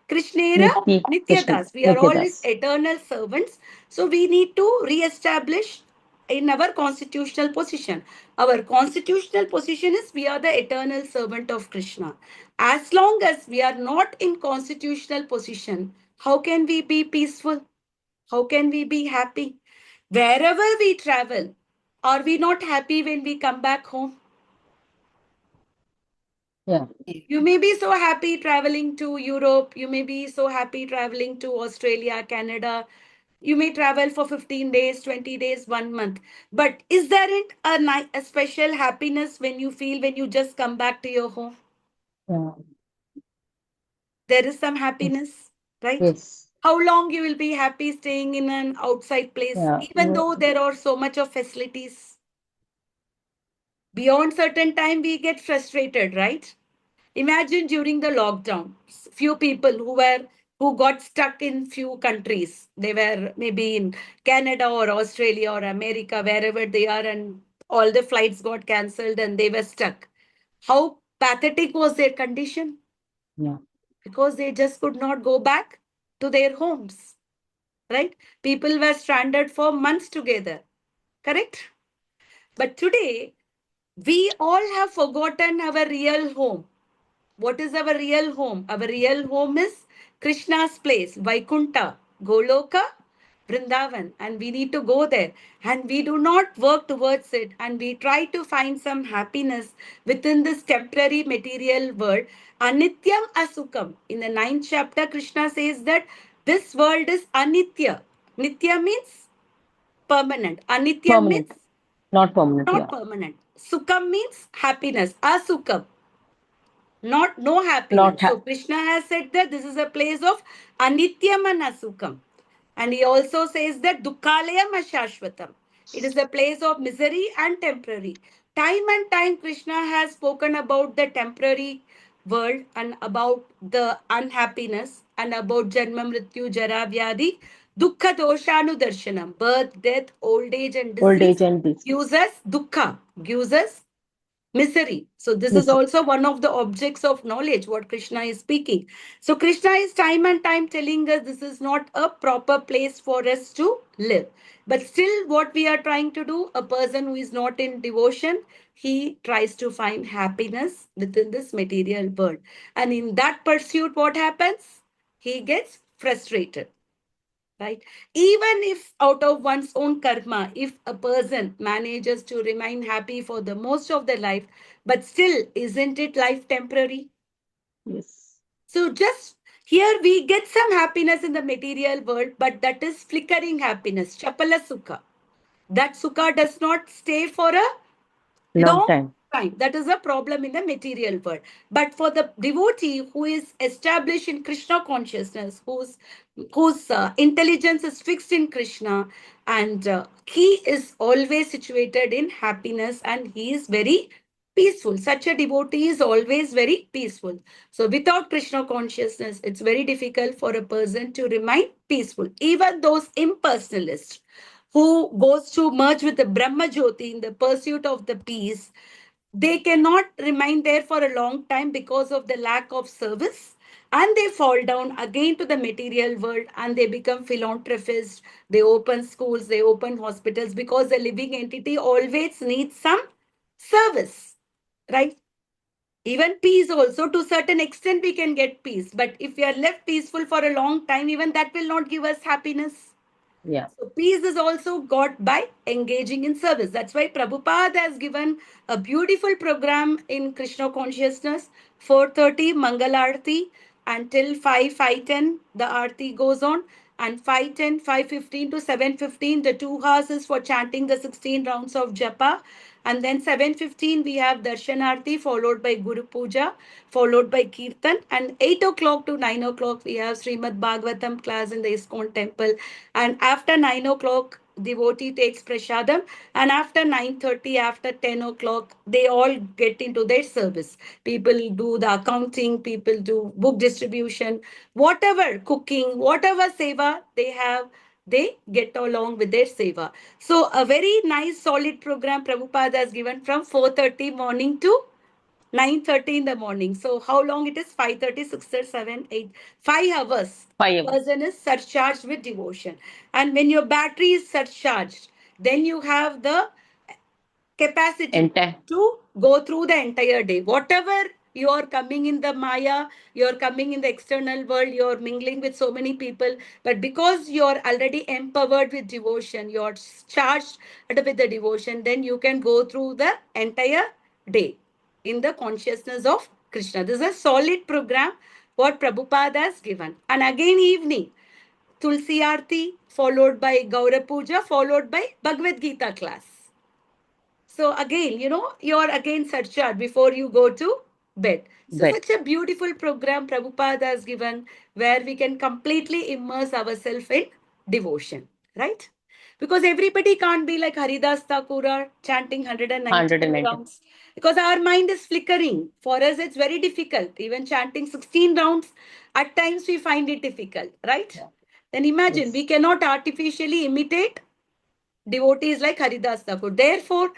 Krishnera Niti Krishna. Nityadas. We are all his Nityadas. eternal servants. So we need to re-establish in our constitutional position. Our constitutional position is we are the eternal servant of Krishna. As long as we are not in constitutional position, how can we be peaceful? How can we be happy? Wherever we travel, are we not happy when we come back home? Yeah. You may be so happy traveling to Europe. You may be so happy traveling to Australia, Canada. You may travel for 15 days, 20 days, 1 month. But is there a special happiness when you feel when you just come back to your home? Yeah. There is some Yes. happiness, right? Yes. How long you will be happy staying in an outside place, Yeah. even though there are so much of facilities? Beyond certain time, we get frustrated, right? Imagine during the lockdown, few people who got stuck in few countries. They were maybe in Canada or Australia or America, wherever they are, and all the flights got cancelled and they were stuck. How pathetic was their condition? Yeah. Because they just could not go back to their homes, right? People were stranded for months together, correct? But today, we all have forgotten our real home. What is our real home? Our real home is Krishna's place, Vaikunta. Goloka, Vrindavan, and we need to go there. And we do not work towards it, and we try to find some happiness within this temporary material world. Anityam Asukam. In the 9th chapter, Krishna says that this world is Anitya. Nitya means permanent. Anitya means Permanent. Not permanent. not Yeah. permanent. Sukam means happiness. Asukam, not no Not happiness. So Krishna has said that this is a place of anityam and asukam. And he also says that dukkalayam ashashvatam. It is a place of misery and temporary. Time and time Krishna has spoken about the temporary world and about the unhappiness and about janma mrityu jara vyadi dukkha doshanu darshanam. Birth, death, old age and old age disease and gives disease. us dukkha, gives us misery. So this is Misery. also one of the objects of knowledge, what Krishna is speaking. So Krishna is time and time telling us this is not a proper place for us to live. But still what we are trying to do, a person who is not in devotion, he tries to find happiness within this material world. And in that pursuit, what happens? He gets frustrated, right? Even if out of one's own karma, if a person manages to remain happy for the most of their life, but still, isn't it life temporary? Yes. So just here we get some happiness in the material world, but that is flickering happiness, chapala sukha. That sukha does not stay for a Long long time. time. That is a problem in the material world. But for the devotee who is established in Krishna consciousness, whose intelligence is fixed in Krishna, and he is always situated in happiness, and he is very peaceful. Such a devotee is always very peaceful. So without Krishna consciousness, it's very difficult for a person to remain peaceful. Even those impersonalists who goes to merge with the Brahma Jyoti in the pursuit of the peace, they cannot remain there for a long time because of the lack of service. And they fall down again to the material world and they become philanthropists. They open schools, they open hospitals because the living entity always needs some service, right? Even peace also, to certain extent, we can get peace. But if we are left peaceful for a long time, even that will not give us happiness. Yeah. So peace is also got by engaging in service. That's why Prabhupada has given a beautiful program in Krishna consciousness. 4:30 Mangal Aarti until 5:10 the Aarti goes on, and 5:10, 5:15 to 7:15 the 2 hours is for chanting the 16 rounds of japa. And then 7:15 we have Darshanarti followed by Guru Puja, followed by Kirtan. And 8 o'clock to 9 o'clock we have Srimad Bhagavatam class in the ISKCON temple. And after 9 o'clock, devotee takes prasadam. And after 9:30, after 10 o'clock, they all get into their service. People do the accounting, people do book distribution, whatever, cooking, whatever seva they have, they get along with their seva. So a very nice solid program Prabhupada has given from 4:30 morning to 9:30 in the morning. So how long it is? 5:30, 6, 7, 8, 5 hours. 5 hours. Person is surcharged with devotion. And when your battery is surcharged, then you have the capacity Entire. to go through the entire day. Whatever you are coming in the Maya, you're coming in the external world, you're mingling with so many people, but because you're already empowered with devotion, you're charged with the devotion, then you can go through the entire day in the consciousness of Krishna. This is a solid program what Prabhupada has given. And again, evening, Tulsi Aarti, followed by Gaura Puja, followed by Bhagavad Gita class. So again, you're again surcharged before you go to bed. So Bed. such a beautiful program Prabhupada has given where we can completely immerse ourselves in devotion, right? Because everybody can't be like Haridas Thakura chanting 192 190. rounds because our mind is flickering. For us, it's very difficult. Even chanting 16 rounds, at times we find it difficult, right? Yeah. Then imagine Yes. we cannot artificially imitate devotees like Haridas Thakur. Therefore,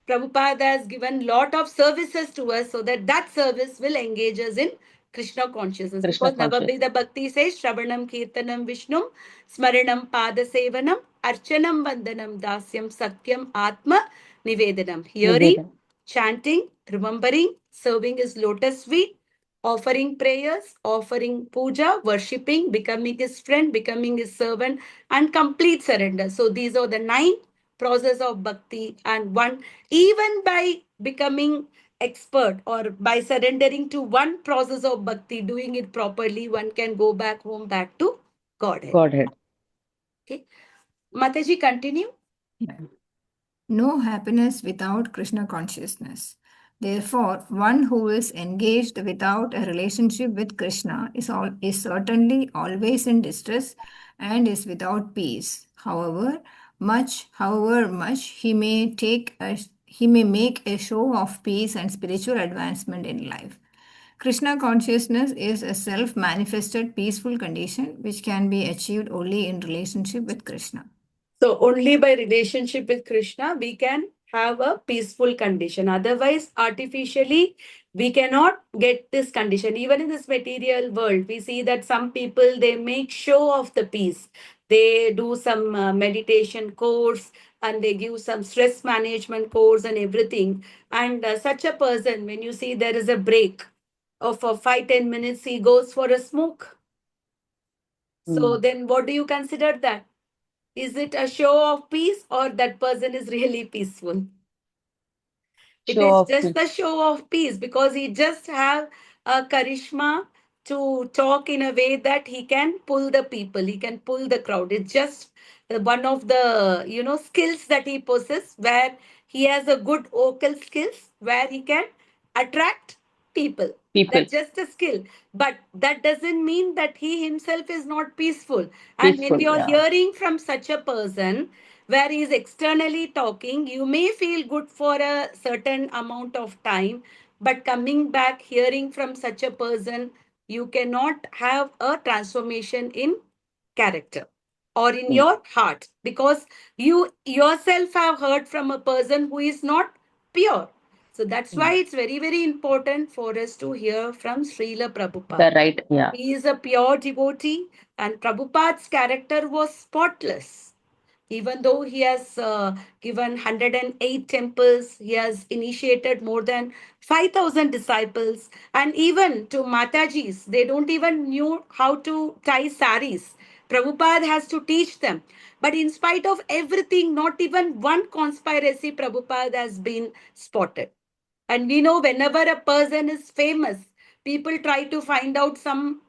Prabhupada has given lot of services to us so that that service will engage us in Krishna consciousness. Krishna Because consciousness. Navabrida Bhakti says, Shravanam Kirtanam Vishnum, Smaranam Pada Sevanam, Archanam Vandanam Dasyam Satyam Atma Nivedanam. Hearing, Nivedana. chanting, remembering, serving his lotus feet, offering prayers, offering puja, worshipping, becoming his friend, becoming his servant, and complete surrender. So these are the 9 process of bhakti, and one, even by becoming expert or by surrendering to one process of bhakti, doing it properly, one can go back home, back to Godhead. Godhead. Okay. Mataji, continue. Yeah. No happiness without Krishna consciousness. Therefore, one who is engaged without a relationship with Krishna is certainly always in distress and is without peace. However much he may make a show of peace and spiritual advancement in life. Krishna consciousness is a self-manifested peaceful condition which can be achieved only in relationship with Krishna. So only by relationship with Krishna, we can have a peaceful condition. Otherwise, artificially, we cannot get this condition. Even in this material world, we see that some people, they make show of the peace. They do some meditation course and they give some stress management course and everything. And such a person, when you see there is a break of 5-10 minutes, he goes for a smoke. So then what do you consider that? Is it a show of peace or that person is really peaceful? It Show is of just the show of peace because he just have a charisma to talk in a way that he can pull the people, he can pull the crowd. It's just one of the skills that he possesses where he has a good vocal skills where he can attract people. people. That's just a skill. But that doesn't mean that he himself is not peaceful. And when Peaceful. you're Yeah. hearing from such a person, where he is externally talking, you may feel good for a certain amount of time, but coming back, hearing from such a person, you cannot have a transformation in character or in Mm. your heart because you yourself have heard from a person who is not pure. So that's why it's very, very important for us to hear from Srila Prabhupada. The right. Yeah. He is a pure devotee, and Prabhupada's character was spotless. Even though he has given 108 temples, he has initiated more than 5,000 disciples, and even to Matajis, they don't even knew how to tie saris. Prabhupada has to teach them. But in spite of everything, not even one conspiracy Prabhupada has been spotted. And we know whenever a person is famous, people try to find out some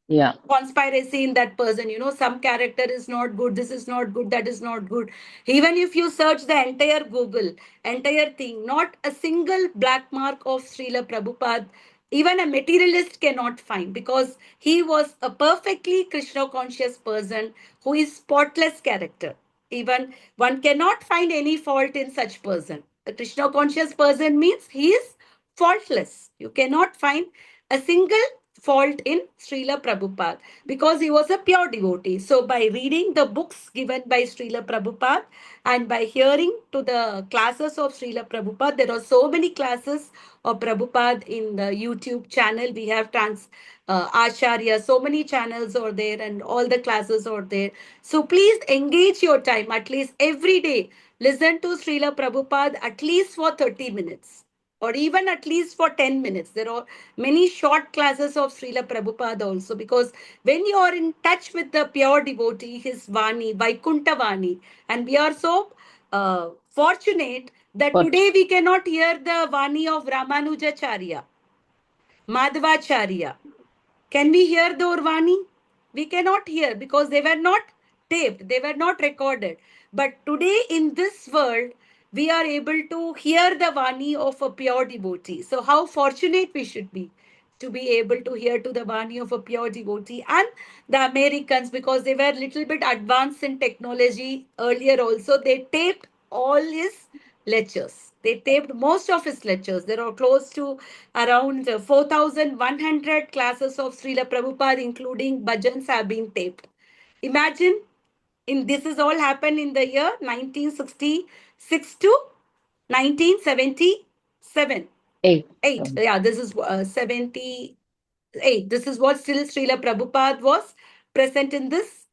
Yeah. conspiracy in that person. Some character is not good, this is not good, that is not good. Even if you search the entire Google, entire thing, not a single black mark of Srila Prabhupada, even a materialist cannot find because he was a perfectly Krishna conscious person who is spotless character. Even one cannot find any fault in such person. A Krishna conscious person means he is faultless. You cannot find a single fault in Srila Prabhupada because he was a pure devotee. So by reading the books given by Srila Prabhupada and by hearing to the classes of Srila Prabhupada, there are so many classes of Prabhupada in the YouTube channel. We have Acharya, so many channels are there and all the classes are there. So please engage your time at least every day. Listen to Srila Prabhupada at least for 30 minutes or even at least for 10 minutes. There are many short classes of Srila Prabhupada also because when you are in touch with the pure devotee, his Vani, Vaikuntha Vani, and we are so fortunate that But today we cannot hear the Vani of Ramanujacharya, Madhvacharya. Can we hear the Urvani? We cannot hear because they were not taped, they were not recorded. But today in this world, we are able to hear the Vani of a pure devotee. So, how fortunate we should be to be able to hear to the Vani of a pure devotee. And the Americans, because they were a little bit advanced in technology earlier, also, they taped all his lectures. They taped most of his lectures. There are close to around 4,100 classes of Srila Prabhupada, including bhajans, have been taped. Imagine, this is all happened in the year 1966 to 1977. 8. Yeah, this is 78. This is what still Srila Prabhupada was present in this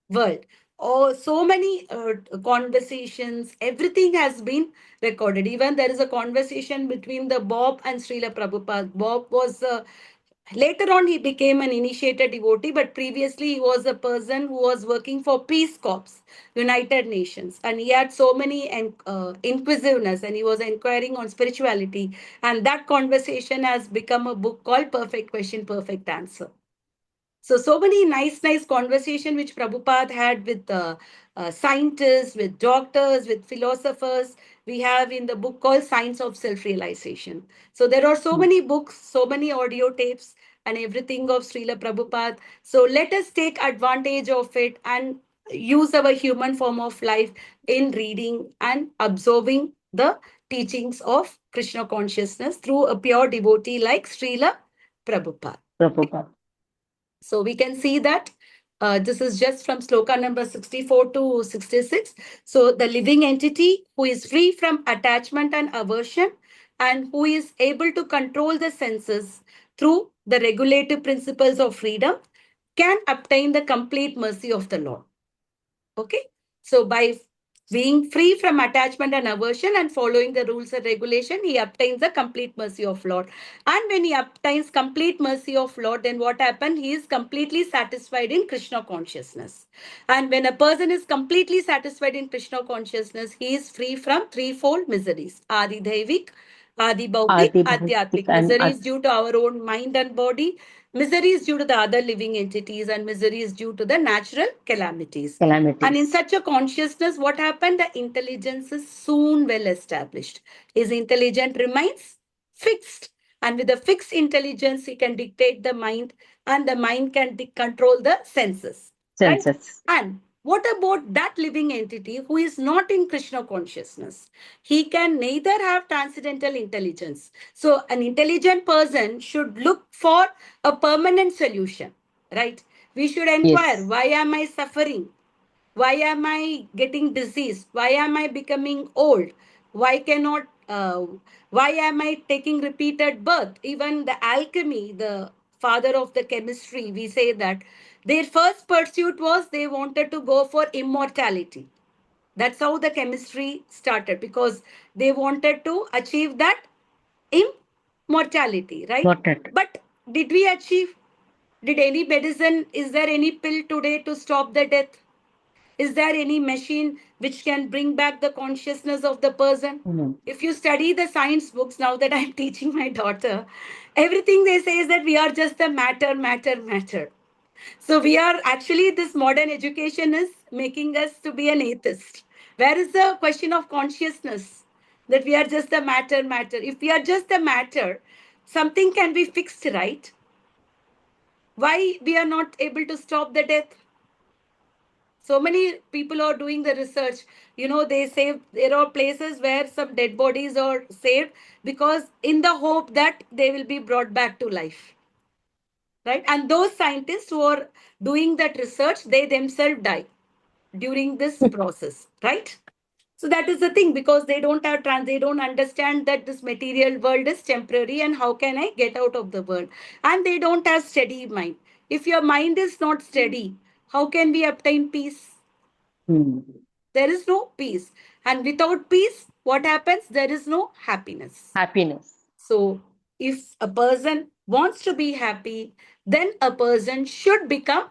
world. Oh, so many conversations, everything has been recorded. Even there is a conversation between the Bob and Srila Prabhupada. Bob was Later on, he became an initiated devotee, but previously he was a person who was working for Peace Corps, United Nations, and he had so many inquisitiveness, and he was inquiring on spirituality. And that conversation has become a book called Perfect Question, Perfect Answer. So many nice conversation which Prabhupada had with scientists, with doctors, with philosophers. We have in the book called Science of Self-Realization. So there are so many books, so many audio tapes and everything of Srila Prabhupada. So let us take advantage of it and use our human form of life in reading and absorbing the teachings of Krishna consciousness through a pure devotee like Srila Prabhupada. Prabhupada. So we can see that this is just from sloka number 64 to 66. So the living entity who is free from attachment and aversion and who is able to control the senses through the regulative principles of freedom can obtain the complete mercy of the Lord. Okay. So by being free from attachment and aversion and following the rules and regulation, he obtains the complete mercy of Lord. And when he obtains complete mercy of Lord, then what happened? He is completely satisfied in Krishna consciousness. And when a person is completely satisfied in Krishna consciousness, he is free from threefold miseries. Adi Daivik, Adi Bhaupik, Adi Adhyatmik. Bhaupik and Miseries due to our own mind and body, miseries due to the other living entities, and miseries due to the natural calamities. And in calamities. such a consciousness, what happened? The intelligence is soon well established. His intelligence remains fixed. And with a fixed intelligence, he can dictate the mind, and the mind can control the senses. Right? Senses. And what about that living entity who is not in Krishna consciousness? He can neither have transcendental intelligence. So an intelligent person should look for a permanent solution, right? We should inquire, Yes. why am I suffering? Why am I getting diseased? Why am I becoming old? Why cannot, why am I taking repeated birth? Even the alchemy, the father of the chemistry, we say that their first pursuit was they wanted to go for immortality. That's how the chemistry started, because they wanted to achieve that immortality, right? Got it. But did we achieve? Did any medicine, is there any pill today to stop the death? Is there any machine which can bring back the consciousness of the person? If you study the science books, now that I'm teaching my daughter, everything they say is that we are just the matter. So we are actually, this modern education is making us to be an atheist. Where is the question of consciousness? That we are just the matter. If we are just the matter, something can be fixed, right? Why we are not able to stop the death? So many people are doing the research. You know, they say there are places where some dead bodies are saved because in the hope that they will be brought back to life. Right? And those scientists who are doing that research, they themselves die during this process. Right? So that is the thing, because they don't have they don't understand that this material world is temporary and how can I get out of the world? And they don't have steady mind. If your mind is not steady, how can we obtain peace? There is no peace. And without peace, what happens? There is no happiness. Happiness. So if a person wants to be happy, then a person should become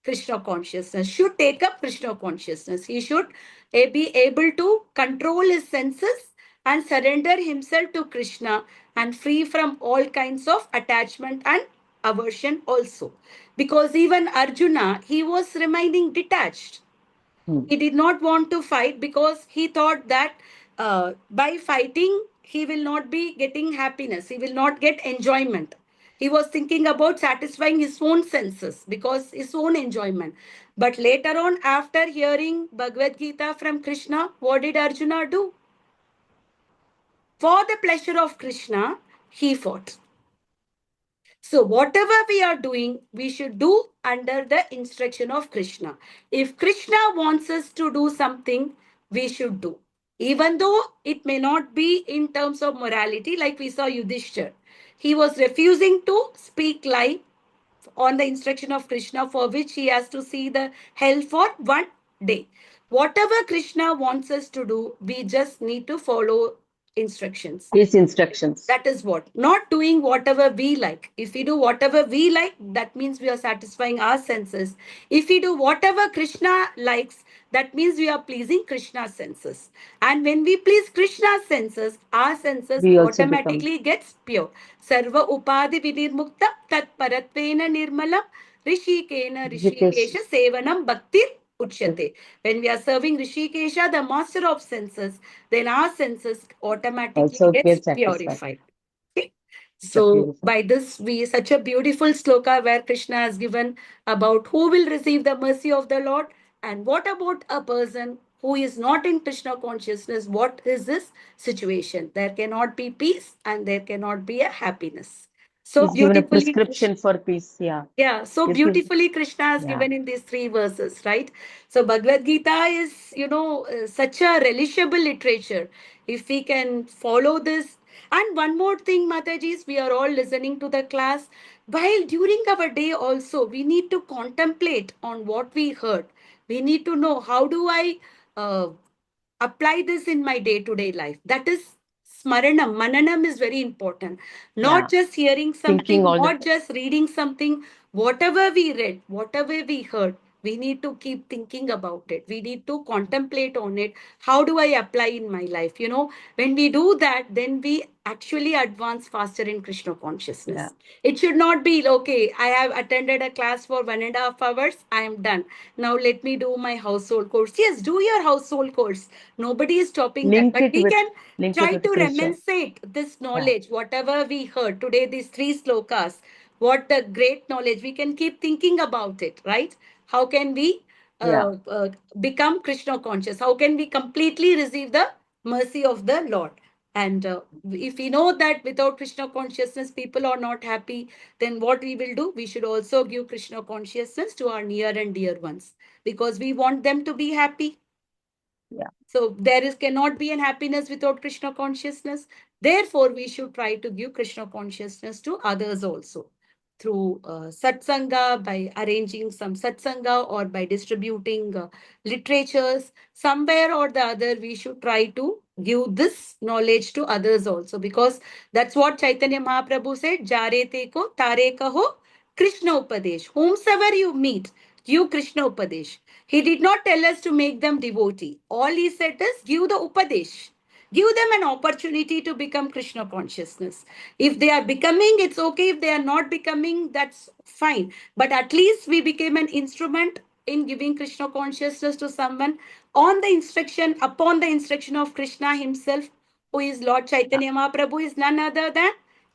Krishna consciousness, should take up Krishna consciousness. He should be able to control his senses and surrender himself to Krishna and free from all kinds of attachment and aversion also. Because even Arjuna, he was remaining detached. He did not want to fight because he thought that by fighting, he will not be getting happiness. He will not get enjoyment. He was thinking about satisfying his own senses because his own enjoyment. But later on, after hearing Bhagavad Gita from Krishna, what did Arjuna do? For the pleasure of Krishna, he fought. So whatever we are doing, we should do under the instruction of Krishna. If Krishna wants us to do something, we should do. Even though it may not be in terms of morality, like we saw Yudhishthir. He was refusing to speak lie on the instruction of Krishna, for which he has to see the hell for one day. Whatever Krishna wants us to do, we just need to follow instructions. His instructions. That is what? Not doing whatever we like. If we do whatever we like, that means we are satisfying our senses. If we do whatever Krishna likes, that means we are pleasing Krishna's senses. And when we please Krishna's senses, our senses We also automatically gets pure. Sarva upadi vinirmukta tat paratvena nirmalam rishikena rishikesha sevanam bhaktir uchyate. When we are serving Rishikesha, the master of senses, then our senses automatically also gets get satisfied. purified. Okay. It's a So beautiful. by this, we such a beautiful sloka where Krishna has given about who will receive the mercy of the Lord, and what about a person who is not in Krishna consciousness. What is this situation? There cannot be peace and there cannot be a happiness. So He's given a beautifully, prescription for peace. Yeah. yeah, so He's given- beautifully Krishna has Yeah. given in these 3 verses, right? So Bhagavad Gita is, such a relishable literature. If we can follow this. And one more thing, Matajis, we are all listening to the class. While during our day also, we need to contemplate on what we heard. We need to know how do I uh, apply this in my day-to-day life. That is smaranam. Mananam is very important. Not Yeah. just hearing something, Thinking all the not just reading something. Whatever we read, whatever we heard, we need to keep thinking about it. We need to contemplate on it. How do I apply in my life? When we do that, then we actually advance faster in Krishna consciousness. Yeah. It should not be, okay, I have attended a class for 1.5 hours. I am done. Now let me do my household course. Yes, do your household course. Nobody is stopping Link that. But it we with- can link it try with to Krishna. renunciate this knowledge, whatever we heard today, these 3 slokas, what the great knowledge, we can keep thinking about it, right? How can we Yeah. become Krishna conscious? How can we completely receive the mercy of the Lord? And if we know that without Krishna consciousness, people are not happy, then what we will do? We should also give Krishna consciousness to our near and dear ones because we want them to be happy. Yeah. So cannot be an happiness without Krishna consciousness. Therefore, we should try to give Krishna consciousness to others also through satsanga, by arranging some satsanga or by distributing literatures. Somewhere or the other, we should try to give this knowledge to others also, because that's what Chaitanya Mahaprabhu said, Jare te ko tare kaho Krishna Upadesh. Whomsoever you meet, give Krishna Upadesh. He did not tell us to make them devotee. All he said is give the Upadesh. Give them an opportunity to become Krishna consciousness. If they are becoming, it's okay. If they are not becoming, that's fine. But at least we became an instrument in giving Krishna consciousness to someone upon the instruction of Krishna himself, who is Lord Chaitanya Mahaprabhu, is none other than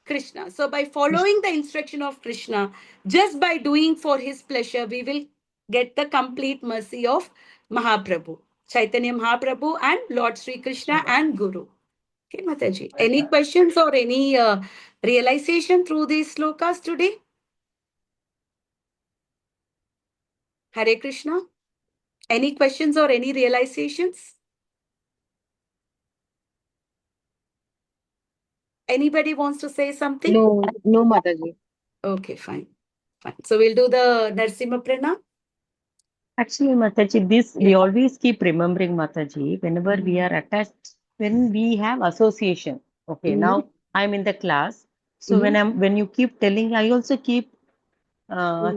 Krishna. So by following the instruction of Krishna, just by doing for his pleasure, we will get the complete mercy of Mahaprabhu, Chaitanya Mahaprabhu and Lord Sri Krishna and Guru. Okay, Mataji. Any questions or any realization through these slokas today? Hare Krishna. Any questions or any realizations? Anybody wants to say something? No, no, Mataji. Okay, fine. So we'll do the Narsimha Prana. Actually, Mataji, we Yeah. always keep remembering, Mataji, whenever we are attached, when we have association. Okay, Mhm. now I'm in the class. So when you keep telling, I also keep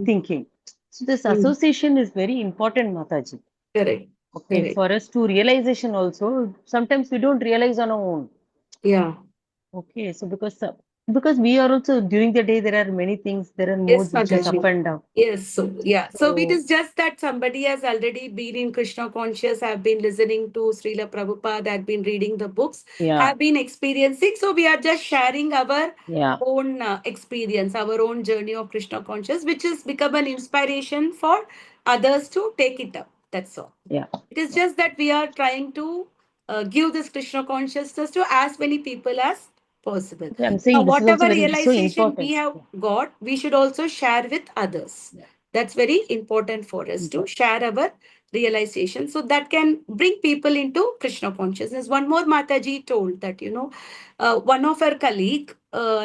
thinking. So this association is very important, Mataji. Correct. Okay, Correct. for us to realization also, sometimes we don't realize on our own. Yeah. Okay, so because we are also during the day, there are many things, there are Yes, modes which is up Mataji. and down. Yes, so yeah. So it So is just that somebody has already been in Krishna conscious, have been listening to Srila Prabhupada, have been reading the books, yeah, have been experiencing. So we are just sharing our yeah, own experience, our own journey of Krishna conscious, which has become an inspiration for others to take it up. That's all. yeah. It is just that we are trying to give this Krishna consciousness to as many people as possible. Okay, I'm Now, saying this is also whatever very so realization we important. have got, we should also share with others. Yeah. That's very important for us to share our realization, so that can bring people into Krishna consciousness. One more Mataji told that, one of her colleague,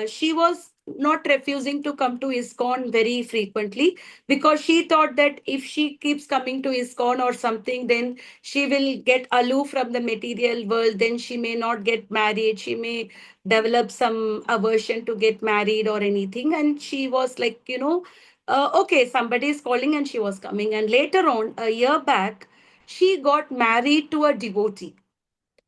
she was not refusing to come to ISKCON very frequently, because she thought that if she keeps coming to ISKCON or something, then she will get aloof from the material world. Then she may not get married. She may develop some aversion to get married or anything. And she was like, okay, somebody is calling, and she was coming. And later on, a year back, she got married to a devotee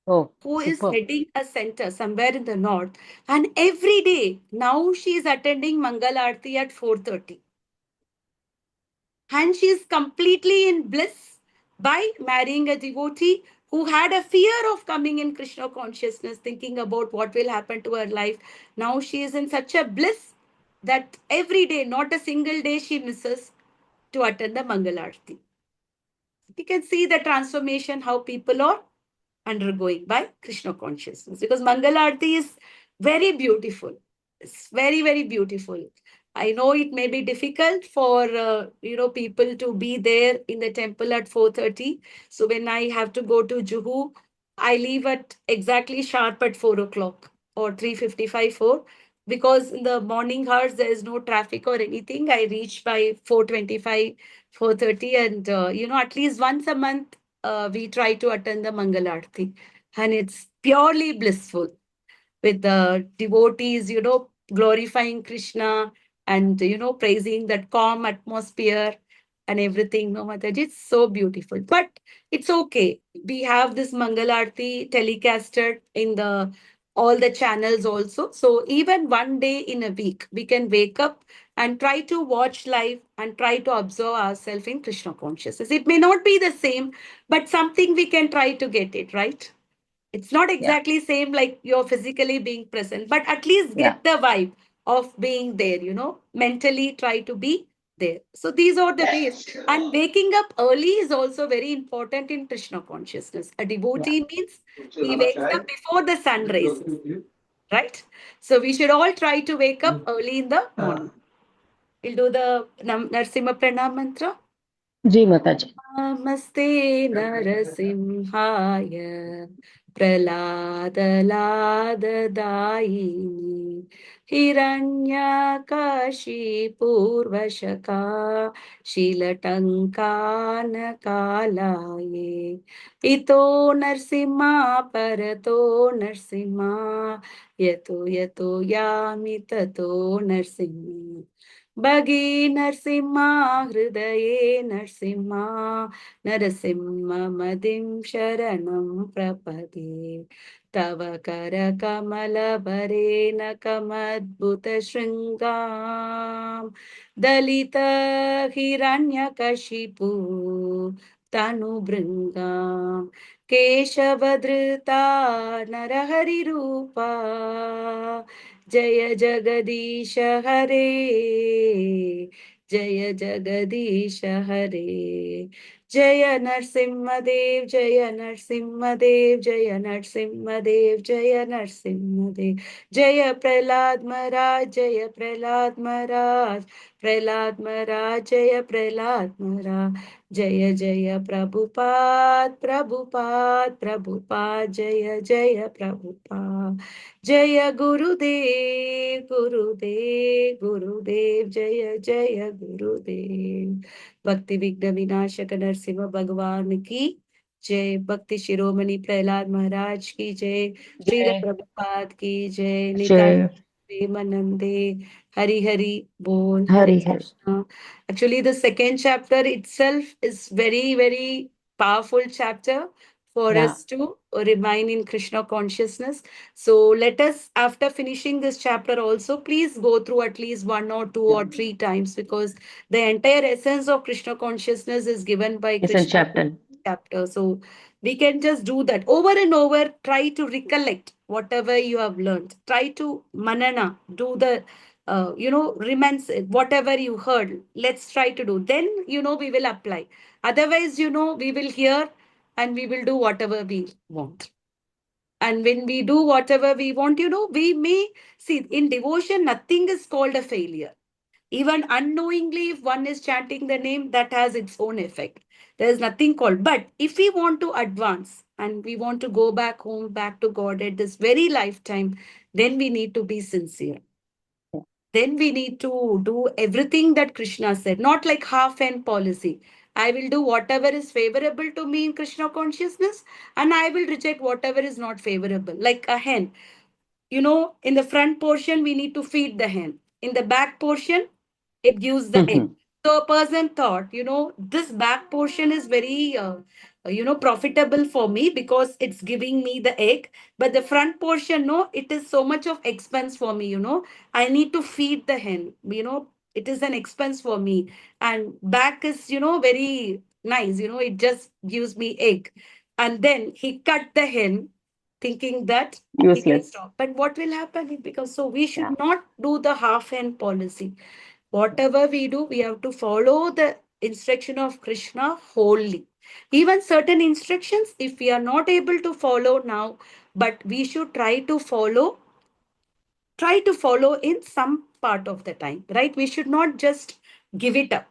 Oh, who is super. heading a center somewhere in the north. And every day now she is attending Mangal Aarti at 4:30. And she is completely in bliss by marrying a devotee who had a fear of coming in Krishna consciousness, thinking about what will happen to her life. Now she is in such a bliss that every day, not a single day, she misses to attend the Mangal Aarti. You can see the transformation, how people are undergoing by Krishna consciousness, because Mangal Aarti is very beautiful. It's very, very beautiful. I know it may be difficult for people to be there in the temple at 4:30. So when I have to go to Juhu, I leave at exactly sharp at 4 o'clock or 3:55 4, because in the morning hours there is no traffic or anything. I reach by 4:25 4:30, and at least once a month we try to attend the Mangal Aarti, and it's purely blissful with the devotees, glorifying Krishna and, praising that calm atmosphere and everything. No, Mataji, it's so beautiful. But it's okay. We have this Mangal Aarti telecasted in the all the channels also. So even one day in a week, we can wake up and try to watch live and try to observe ourselves in Krishna consciousness. It may not be the same, but something we can try to get it, right? It's not Yeah. exactly same like you're physically being present, but at least Yeah. get the vibe of being there, mentally try to be there. So these are the ways. And waking up early is also very important in Krishna consciousness. A devotee means he wakes up before the sun rises, right? So we should all try to wake up early in the morning. We'll do the Narsimha Pranam mantra. Ji Mataji. नमस्ते नरसिंहाय प्रह्लादलाददायिनि हिरण्यकाशिपूर्वशका शीलटङ्कानकालाये इतो नरसिंहा परतो नरसिंहा यतो यतो यामि ततो नरसिंह भगे नरसिंहा हृदये नरसिंहा नरसिंहमदिं शरणं प्रपदे तव करकमलभरेण कमद्भुतशृङ्गां दलितहिरण्यकशिपु तनुभृङ्गां केशवधृता नरहरिरूपा जय जगदीश हरे जय जगदीश हरे जय नरसिंहदेव जय नरसिंहदेव जय नरसिंहदेव जय नरसिंहदेव जय प्रहलाद महाराज जय प्रहलाद महाराज प्रहलाद महाराज जय प्रहलाद महाराज जय जय प्रभुपाद प्रभुपाद प्रभुपाद जय जय प्रभुपाद जय गुरुदेव गुरुदेव गुरुदेव जय जय गुरुदेव भक्ति विघ्न विनाशक नरसिंह भगवान की जय भक्ति शिरोमणि प्रहलाद महाराज की जय श्रील Jai. प्रभुपाद की जय Jai. निताई प्रेमानंदे हरि हरि बोल हरे Hari Hari. Krishna. Actually, the second chapter itself is very, very powerful chapter for Yeah. us to remain in Krishna consciousness. So let us, after finishing this chapter also, please go through at least 1 or 2 or 3 times, because the entire essence of Krishna consciousness is given by It's a Krishna chapter. chapter. So we can just do that over and over. Try to recollect whatever you have learned. Try to manana, do the, remains whatever you heard. Let's try to do. Then, we will apply. Otherwise, we will hear and we will do whatever we want. And when we do whatever we want, we may see in devotion, nothing is called a failure. Even unknowingly, if one is chanting the name, that has its own effect. There is nothing called. But if we want to advance and we want to go back home, back to God at this very lifetime, then we need to be sincere. then we need to do everything that Krishna said, not like half and policy. I will do whatever is favorable to me in Krishna consciousness, and I will reject whatever is not favorable. Like a hen, in the front portion, we need to feed the hen. In the back portion, it gives the egg. So a person thought, this back portion is very, profitable for me because it's giving me the egg. But the front portion, no, it is so much of expense for me, I need to feed the hen, it is an expense for me. And back is, very nice, it just gives me egg. And then he cut the hen thinking that he can Useless. stop. But what will happen? Because so we should Yeah. not do the half hand policy. Whatever we do, we have to follow the instruction of Krishna wholly. Even certain instructions, if we are not able to follow now, but we should try to follow in some part of the time, right? We should not just give it up.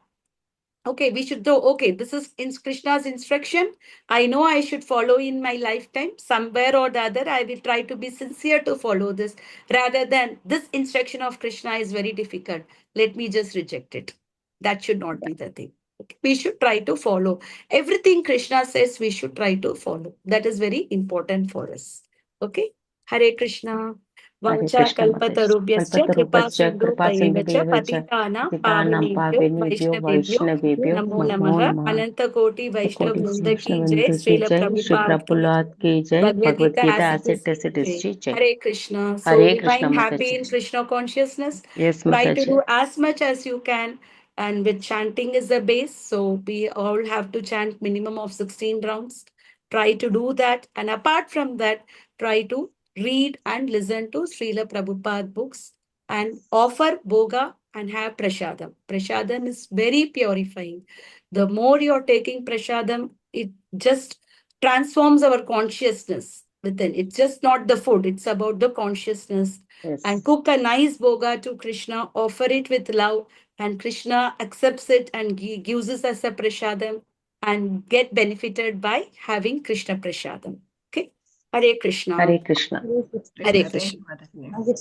Okay, we should do, okay, this is in Krishna's instruction. I know I should follow in my lifetime. Somewhere or the other, I will try to be sincere to follow this rather than this instruction of Krishna is very difficult. Let me just reject it. That should not be the thing. Okay. We should try to follow. Everything Krishna says, we should try to follow. That is very important for us. Okay. Hare Krishna. Hare Vancha Krishna Mataji. kalpatarubhyascha kripa Kalpatarubhascha sindhu kripa payevacha sindhubhyacha patitana patitanam pavanebhyo pavanebhyo vaishnavebhyo vaishnavebhyo NaMo namo नमः नमः अनंत कोटि वैष्णव कोटि वृंद की जय वैष्णवंदु की श्रील जय श्री प्रभुपाद की प्रभुपाद की जय Bhagavad Bhagavad Gita Gita as as it is it is की it is जय जी जय Hare Krishna. So हरे कृष्ण remain happy माताजी in Krishna consciousness. Yes Try to माताजी do as much as you can, and with chanting is the base. So we all have to chant minimum of 16 rounds. Try to do that, and apart from that, try to read and listen to Srila Prabhupada books and offer boga and have prasadam. Prasadam is very purifying. The more you're taking prasadam, it just transforms our consciousness within. It's just not the food, it's about the consciousness. Yes And cook a nice boga to Krishna, offer it with love, and Krishna accepts it and gives us as a prasadam and get benefited by having Krishna prasadam. Okay? Hare Krishna. Hare Krishna Hare Krishna. Hare Krishna.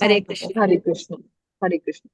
Hare Krishna. Hare Krishna. Hare Krishna.